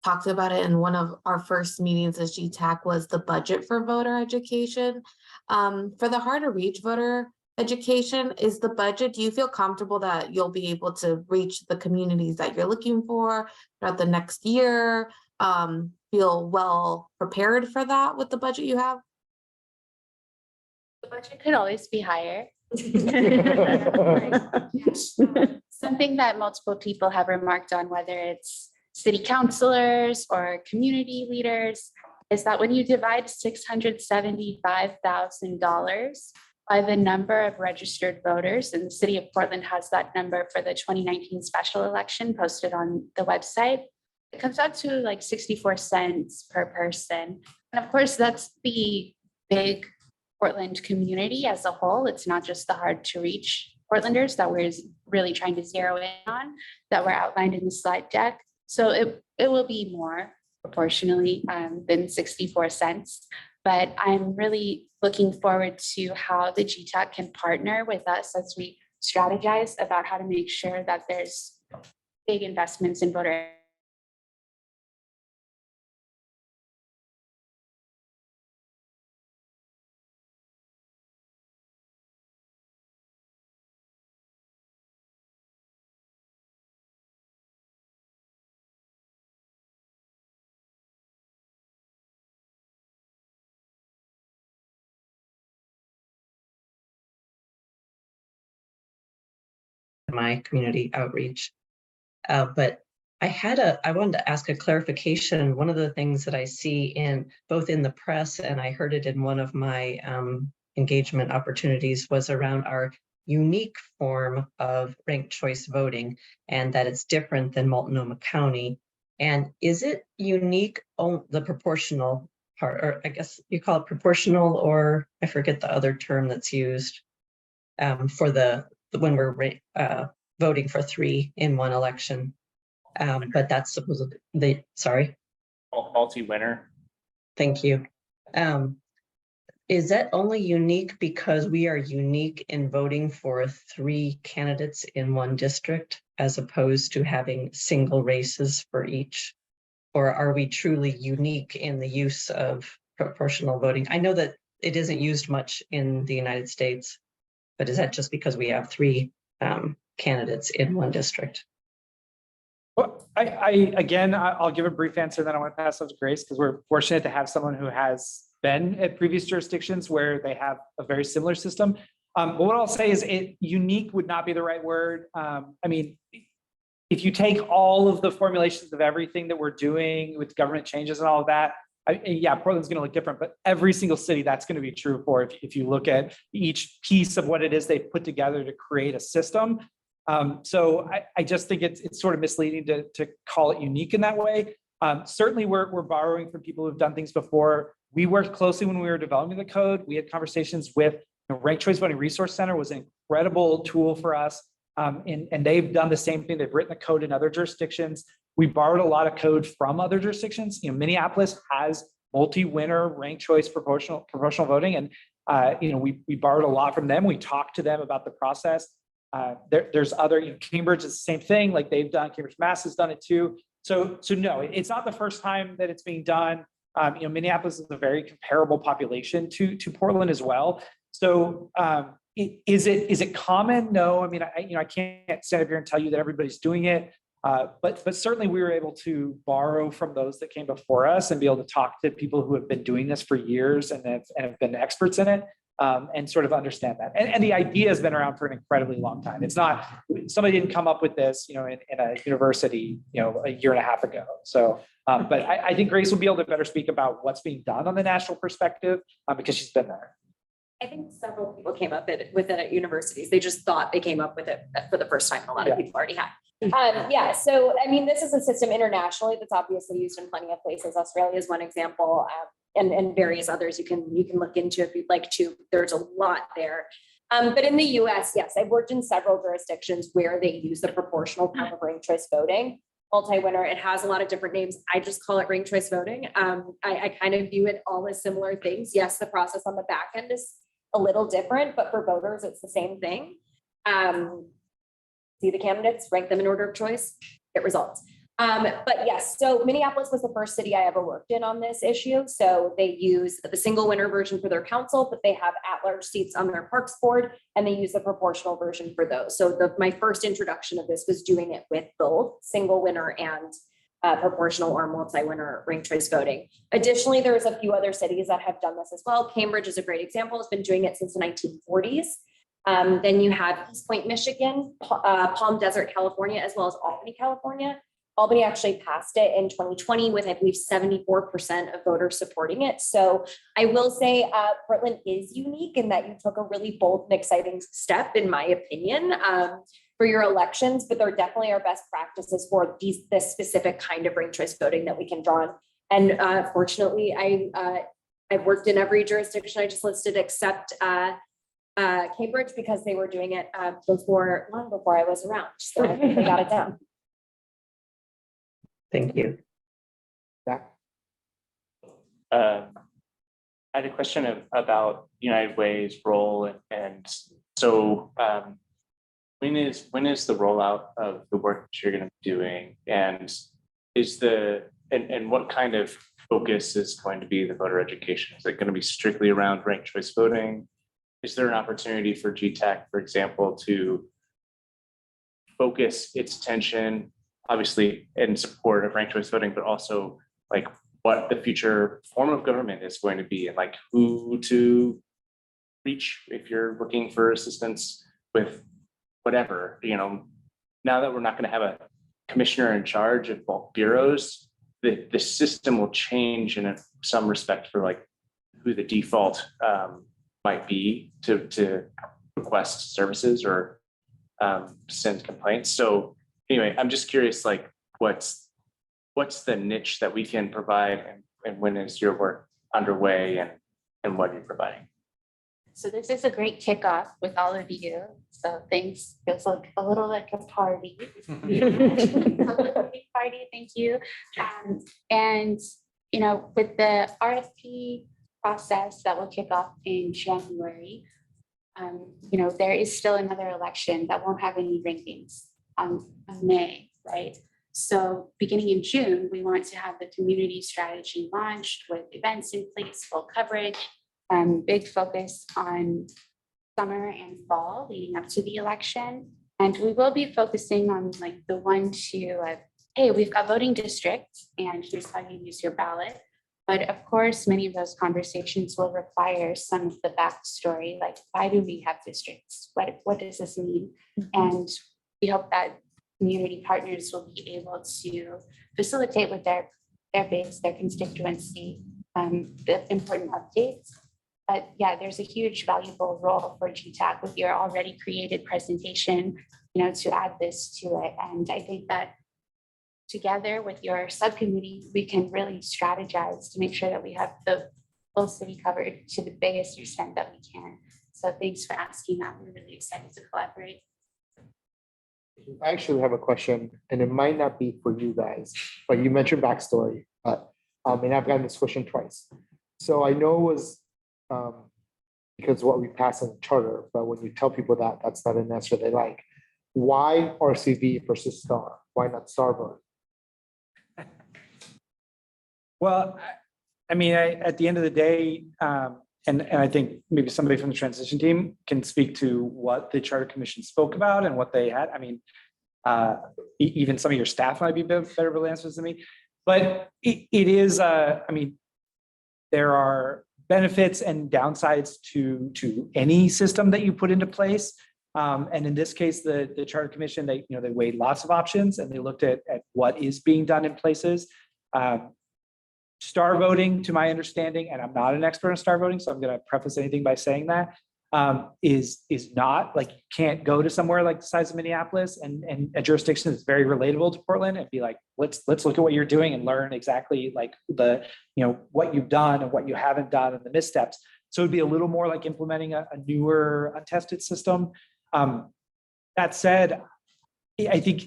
talked about it in one of our first meetings as GTAC, was the budget for voter education. For the hard to reach voter education, is the budget, do you feel comfortable that you'll be able to reach the communities that you're looking for throughout the next year? Feel well prepared for that with the budget you have? The budget could always be higher. Something that multiple people have remarked on, whether it's city councilors or community leaders, is that when you divide $675,000 by the number of registered voters, and the city of Portland has that number for the 2019 special election posted on the website, it comes out to like 64 cents per person. And of course, that's the big Portland community as a whole. It's not just the hard to reach Portlanders that we're really trying to zero in on, that were outlined in the slide deck. So it will be more proportionally than 64 cents. But I'm really looking forward to how the GTAC can partner with us as we strategize about how to make sure that there's big investments in voter. My community outreach. But I wanted to ask a clarification. One of the things that I see in both in the press, and I heard it in one of my engagement opportunities, was around our unique form of ranked choice voting and that it's different than Multnomah County. And is it unique on the proportional part, or I guess you call it proportional, or I forget the other term that's used for when we're voting for 3 in one election. But that's supposedly sorry. Multi-winner. Thank you. Is that only unique because we are unique in voting for 3 candidates in one district as opposed to having single races for each? Or are we truly unique in the use of proportional voting? I know that it isn't used much in the United States, but is that just because we have 3 candidates in one district? Well, I'll give a brief answer, then I want to pass on to Grace, because we're fortunate to have someone who has been at previous jurisdictions where they have a very similar system. But what I'll say is unique would not be the right word. I mean, if you take all of the formulations of everything that we're doing with government changes and all of that, yeah, Portland's going to look different, but every single city that's going to be true for if you look at each piece of what it is they've put together to create a system. So I just think it's sort of misleading to call it unique in that way. Certainly we're borrowing from people who've done things before. We worked closely when we were developing the code. We had conversations with Ranked Choice Voting Resource Center was an incredible tool for us. And they've done the same thing. They've written the code in other jurisdictions. We borrowed a lot of code from other jurisdictions. Minneapolis has multi-winner ranked choice proportional voting. And we borrowed a lot from them. We talked to them about the process. There's other, Cambridge is the same thing, like they've done, Cambridge Mass has done it too. So no, it's not the first time that it's being done. Minneapolis is a very comparable population to Portland as well. So is it common? No, I mean, I can't stand up here and tell you that everybody's doing it. But certainly we were able to borrow from those that came before us and be able to talk to people who have been doing this for years and have been experts in it. And sort of understand that. And the idea has been around for an incredibly long time. It's not, somebody didn't come up with this, in a university, a year and a half ago. So, but I think Grace will be able to better speak about what's being done on the national perspective because she's been there. I think several people came up with it at universities. They just thought they came up with it for the first time. A lot of people already had. Yeah, so I mean, this is a system internationally that's obviously used in plenty of places. Australia is one example. And various others you can look into if you'd like to. There's a lot there. But in the US, yes, I've worked in several jurisdictions where they use the proportional form of ranked choice voting. Multi-winner, it has a lot of different names. I just call it ranked choice voting. I kind of view it all as similar things. Yes, the process on the back end is a little different, but for voters, it's the same thing. See the candidates, rank them in order of choice, get results. But yes, so Minneapolis was the first city I ever worked in on this issue. So they use the single winner version for their council, but they have at-large seats on their parks board, and they use the proportional version for those. So my first introduction of this was doing it with both single winner and proportional or multi-winner ranked choice voting. Additionally, there's a few other cities that have done this as well. Cambridge is a great example. It's been doing it since the 1940s. Then you have East Point, Michigan, Palm Desert, California, as well as Albany, California. Albany actually passed it in 2020 with, I believe, 74% of voters supporting it. So I will say Portland is unique in that you took a really bold and exciting step, in my opinion, for your elections, but there definitely are best practices for this specific kind of ranked choice voting that we can draw on. And fortunately, I've worked in every jurisdiction I just listed except Cambridge because they were doing it long before I was around. So I think they got it down. Thank you. I had a question about United Way's role, and so when is the rollout of the work that you're going to be doing, and and what kind of focus is going to be the voter education? Is it going to be strictly around ranked choice voting? Is there an opportunity for GTAC, for example, to focus its attention, obviously in support of ranked choice voting, but also like what the future form of government is going to be, and like who to reach if you're looking for assistance with whatever, now that we're not going to have a commissioner in charge of both bureaus, the system will change in some respect for like who the default might be to request services or send complaints. So anyway, I'm just curious, like, what's the niche that we can provide, and when is your work underway, and what are you providing? So this is a great kickoff with all of you. So things feels like a little like a party. Party, thank you. And you know, with the RFP process that will kick off in January, you know, there is still another election that won't have any rankings on May, right? So beginning in June, we want to have the community strategy launched with events in place, full coverage, big focus on summer and fall leading up to the election. And we will be focusing on like the 1 to, hey, we've got voting districts and here's how you use your ballot. But of course, many of those conversations will require some of the backstory, like why do we have districts? What does this mean? And we hope that community partners will be able to facilitate with their base, their constituency, the important updates. But yeah, there's a huge valuable role for GTAC with your already created presentation, you know, to add this to it. And I think that together with your subcommittee, we can really strategize to make sure that we have the full city covered to the biggest extent that we can. So thanks for asking that. We're really excited to collaborate. I actually have a question, and it might not be for you guys, but you mentioned backstory, but and I've gotten this question twice. So I know it was because what we passed in the charter, but when you tell people that, that's not an answer they like. Why RCV versus STAR? Why not STAR vote? Well, I mean, at the end of the day, and I think maybe somebody from the transition team can speak to what the Charter Commission spoke about and what they had. I mean, even some of your staff might be better able to answer this than me, but it is, I mean, there are benefits and downsides to any system that you put into place. And in this case, the Charter Commission, they weighed lots of options and they looked at what is being done in places. Star voting, to my understanding, and I'm not an expert on star voting, so I'm going to preface anything by saying that, is not like, you can't go to somewhere like the size of Minneapolis and a jurisdiction that's very relatable to Portland and be like, let's look at what you're doing and learn exactly like the, what you've done and what you haven't done and the missteps. So it'd be a little more like implementing a newer untested system. That said, I think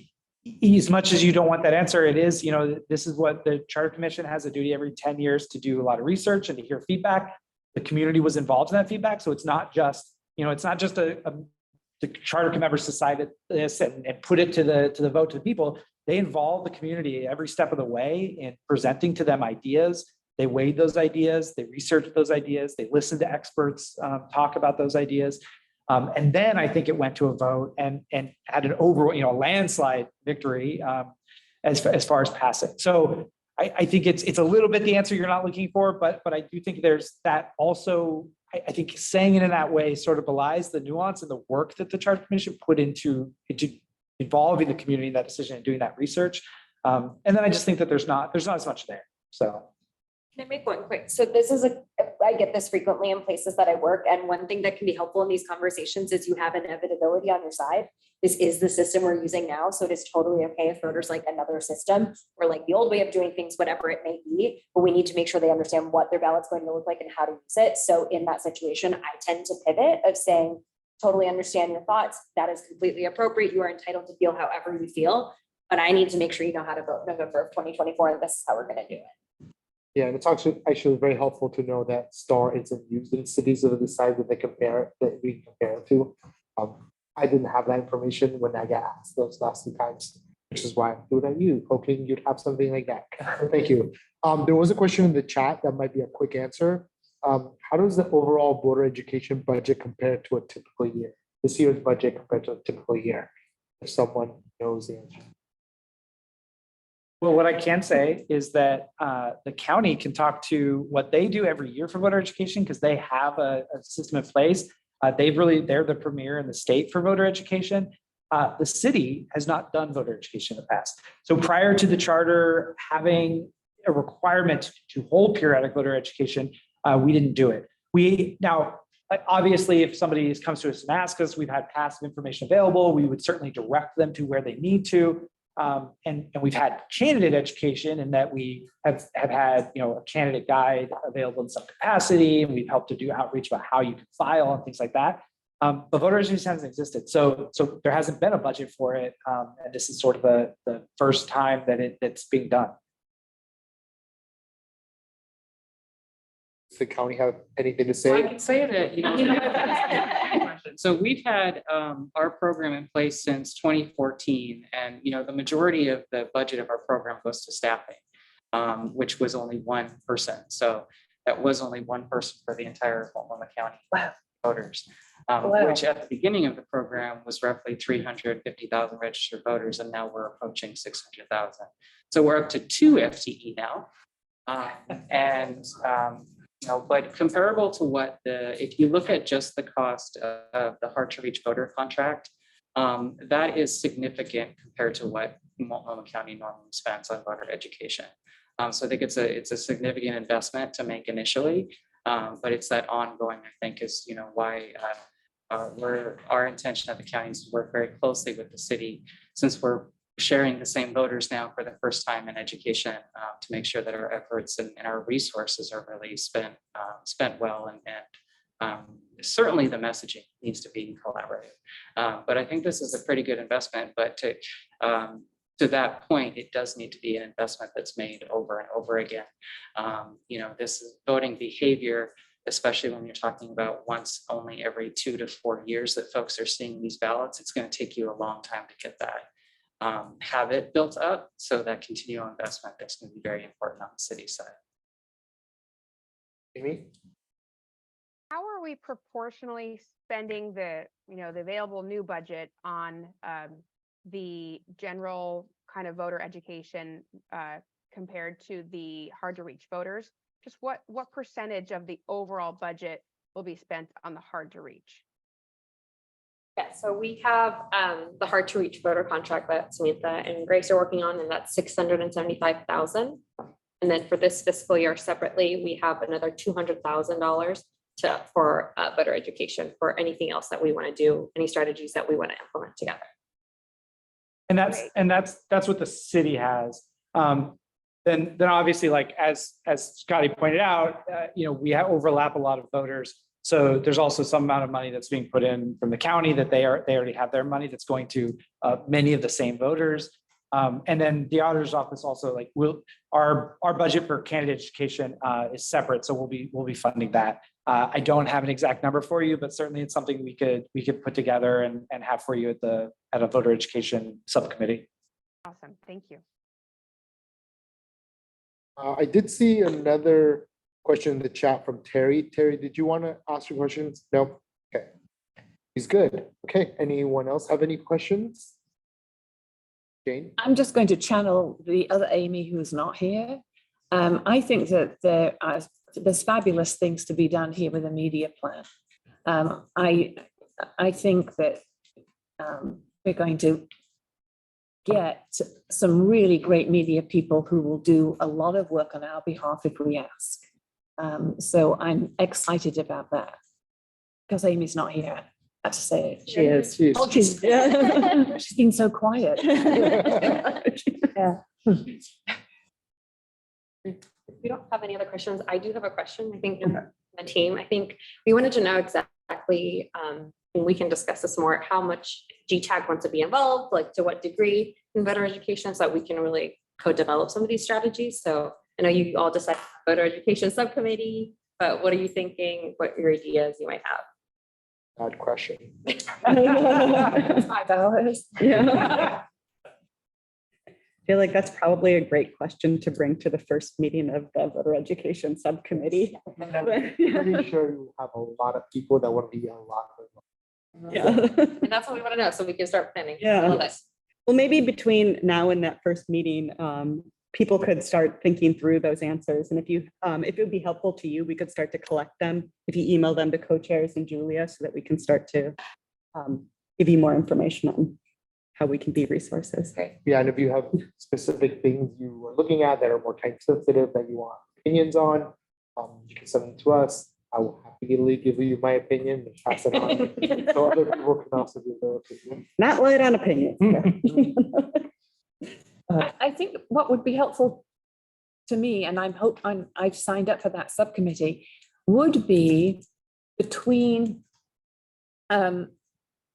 as much as you don't want that answer, it is, this is what the Charter Commission has a duty every 10 years to do a lot of research and to hear feedback. The community was involved in that feedback. So it's not just, the Charter members decided this and put it to the vote to the people. They involve the community every step of the way in presenting to them ideas. They weighed those ideas, they researched those ideas, they listened to experts talk about those ideas. And then I think it went to a vote and had an overall, landslide victory as far as passing. So I think it's a little bit the answer you're not looking for, but I do think there's that also. I think saying it in that way sort of belies the nuance and the work that the Charter Commission put into involving the community in that decision and doing that research. And then I just think that there's not as much there. So. Can I make one quick? So this is I get this frequently in places that I work. And one thing that can be helpful in these conversations is you have inevitability on your side. This is the system we're using now. So it is totally okay if voters like another system or like the old way of doing things, whatever it may be. But we need to make sure they understand what their ballot's going to look like and how to use it. So in that situation, I tend to pivot of saying, totally understand your thoughts. That is completely appropriate. You are entitled to feel however you feel. But I need to make sure you know how to vote November of 2024. And this is how we're going to do it. Yeah, and it's actually very helpful to know that STAR isn't used in cities of the size that we compare it to. I didn't have that information when I got asked those last 2 times, which is why I'm doing it at you, hoping you'd have something like that. Thank you. There was a question in the chat that might be a quick answer. How does the overall voter education budget compare to a typical year? This year's budget compared to a typical year, if someone knows the answer. Well, what I can say is that the county can talk to what they do every year for voter education because they have a system in place. They're the premier in the state for voter education. The city has not done voter education in the past. So prior to the charter having a requirement to hold periodic voter education, we didn't do it. Now, Obviously, if somebody comes to us and asks us, we've had passive information available, we would certainly direct them to where they need to. And we've had candidate education in that we have had, a candidate guide available in some capacity, and we've helped to do outreach about how you can file and things like that. But voter registration hasn't existed. So there hasn't been a budget for it. And this is sort of the first time that it's being done. Does the county have anything to I say? can say that, so we've had our program in place since 2014, and the majority of the budget of our program goes to staffing, which was only one person. So that was only one person for the entire Multnomah County voters, which at the beginning of the program was roughly 350,000 registered voters, and now we're approaching 600,000. So we're up to 2 FTE now, but comparable to what if you look at just the cost of the hard to reach voter contract, that is significant compared to what Multnomah County normally spends on voter education. So I think it's a significant investment to make initially, but it's that ongoing, I think, is why our intention at the county is to work very closely with the city, since we're sharing the same voters now for the first time in education, to make sure that our efforts and our resources are really spent well, and certainly the messaging needs to be collaborative. But I think this is a pretty good investment, but to that point, it does need to be an investment that's made over and over again. This is voting behavior, especially when you're talking about once only every 2 to 4 years that folks are seeing these ballots. It's going to take you a long time to get that habit built up. So that continual investment that's going to be very important on the city side. Amy? How are we proportionally spending the available new budget on the general kind of voter education compared to the hard to reach voters? Just what percentage of the overall budget will be spent on the hard to reach? Yeah, so we have the hard to reach voter contract that Samantha and Grace are working on, and that's 675,000. And then for this fiscal year separately, we have another $200,000 for voter education for anything else that we want to do, any strategies that we want to implement together. And that's what the city has. Then obviously, like as Scotty pointed out, we overlap a lot of voters. So there's also some amount of money that's being put in from the county that they already have their money that's going to many of the same voters. And then the auditor's office also, like, our budget for candidate education is separate, so we'll be funding that. I don't have an exact number for you, but certainly it's something we could put together and have for you at a voter education subcommittee. Awesome, thank you. I did see another question in the chat from Terry. Terry, did you want to ask your questions? No? Okay. He's good. Okay. Anyone else have any questions? Jane? I'm just going to channel the other Amy who's not here. I think that there's fabulous things to be done here with a media plan. I think that we're going to get some really great media people who will do a lot of work on our behalf if we ask. So I'm excited about that because Amy's not here. I have to say it. She is. Oh, she's been so quiet. Yeah. If we don't have any other questions, I do have a question. I think from the team, I think we wanted to know exactly, and we can discuss this more, how much GTAC wants to be involved, like to what degree in voter education, so that we can really co-develop some of these strategies. So I know you all decided voter education subcommittee, but what are you thinking? What your ideas you might have? Bad question. $5. Yeah. I feel like that's probably a great question to bring to the first meeting of the voter education subcommittee. And I'm pretty sure you have a lot of people that want to be a lot of Yeah. And that's what we want to know, so we can start planning. Yeah. All this. Well, maybe between now and that first meeting, people could start thinking through those answers. And if it would be helpful to you, we could start to collect them. If you email them to co-chairs and Julia, so that we can start to give you more information on how we can be resources. Yeah, and if you have specific things you are looking at that are more time sensitive that you want opinions on, you can send them to us. I will happily give you my opinion and pass it on. So other people can also give their opinion. Not light on opinions. I think what would be helpful to me, and I've signed up for that subcommittee, would be between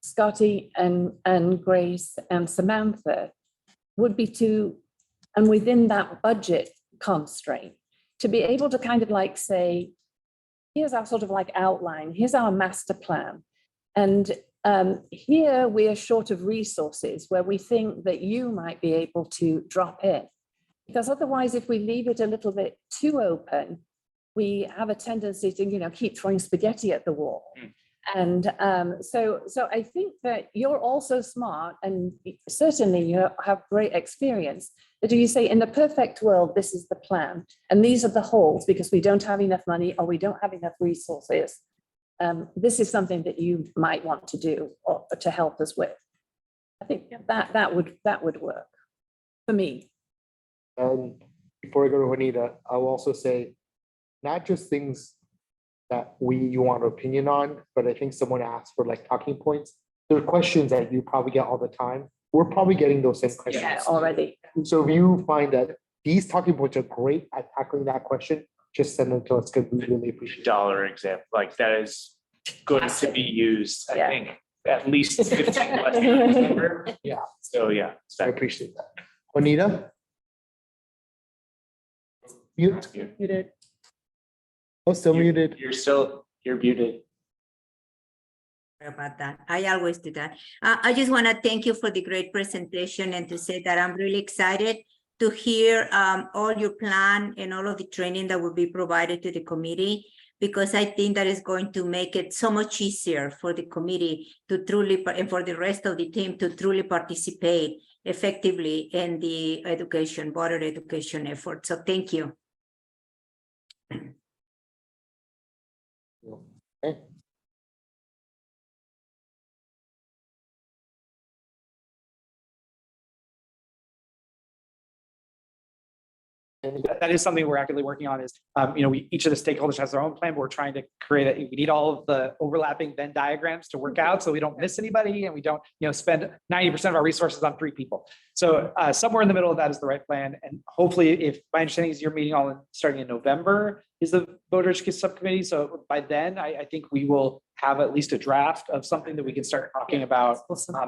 Scotty and Grace and Samantha, would be to, and within that budget constraint, to be able to kind of like say, here's our sort of like outline, here's our master plan. And here we are short of resources where we think that you might be able to drop in. Because otherwise, if we leave it a little bit too open, we have a tendency to, you know, keep throwing spaghetti at the wall. And so I think that you're also smart, and certainly you have great experience, that you say, in the perfect world, this is the plan, and these are the holes because we don't have enough money or we don't have enough resources. This is something that you might want to do or to help us with. I think that would work for me. Before I go to Juanita, I'll also say, not just things that you want an opinion on, but I think someone asked for like talking points. There are questions that you probably get all the time. We're probably getting those same questions. Yeah, already. So if you find that these talking points are great at tackling that question, just send them to us because we really appreciate it. Dollar example, like that is good to be used, I think, at least 15 questions. Yeah. So yeah. I appreciate that. Juanita? Mute. Muted. Oh, still muted. You're muted. Sorry about that. I always do that. I just want to thank you for the great presentation and to say that I'm really excited to hear all your plan and all of the training that will be provided to the committee, because I think that is going to make it so much easier for the committee to truly, and for the rest of the team to truly participate effectively in the voter education effort. So thank you. Okay. That is something we're actively working on is, you know, each of the stakeholders has their own plan, but we're trying to create we need all of the overlapping Venn diagrams to work out so we don't miss anybody and we don't, you know, spend 90% of our resources on 3 people. So somewhere in the middle of that is the right plan. And hopefully, if my understanding is you're meeting starting in November is the voter education subcommittee. So by then, I think we will have at least a draft of something that we can start talking about.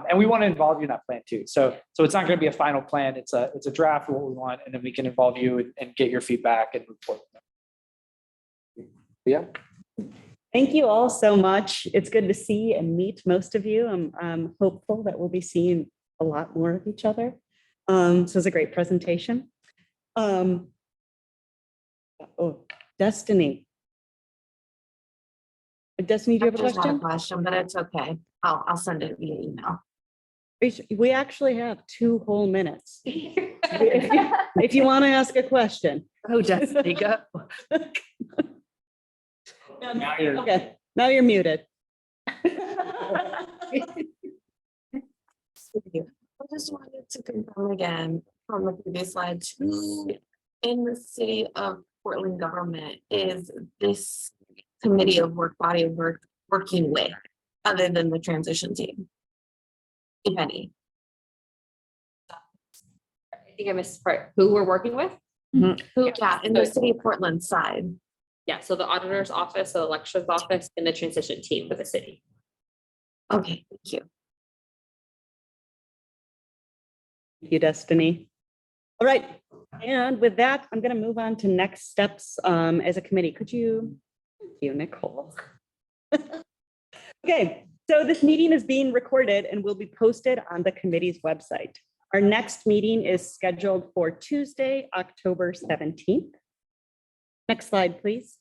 And we want to involve you in that plan too. So it's not going to be a final plan. It's a draft of what we want, and then we can involve you and get your feedback and report. Yeah. Thank you all so much. It's good to see and meet most of you. I'm hopeful that we'll be seeing a lot more of each other. So it's a great presentation. Destiny. Destiny, do you have a I just had question? question, but it's okay. I'll send it via email. We actually have 2 whole minutes. If you want to ask a question. Oh, Destiny, go. Now you're Okay, now you're muted. I just wanted to confirm again from the previous slide, in the city of Portland government is this committee of body of work working with, other than the transition team, if any? I think I missed part. Who we're working with? Who, yeah, in the city of Portland side. Yeah, so the auditor's office, the elections office, and the transition team for the city. Okay, thank you. Thank you, Destiny. All right, and with that, I'm going to move on to next steps as a committee. Thank you, Nicole. Okay, so this meeting is being recorded and will be posted on the committee's website. Our next meeting is scheduled for Tuesday, October 17th. Next slide, please.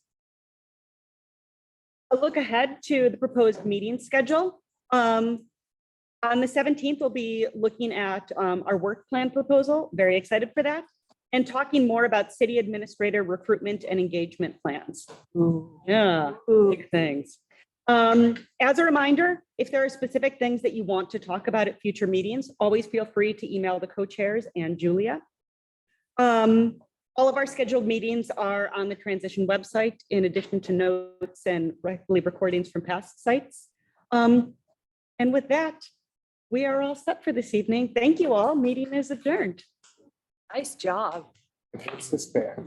A look ahead to the proposed meeting schedule. On the 17th, we'll be looking at our work plan proposal. Very excited for that. And talking more about city administrator recruitment and engagement plans. Ooh, yeah, big things. As a reminder, if there are specific things that you want to talk about at future meetings, always feel free to email the co-chairs and Julia. All of our scheduled meetings are on the transition website, in addition to notes and regularly recordings from past sites. And with that, we are all set for this evening. Thank you all. Meeting is adjourned. Nice job. It's despair.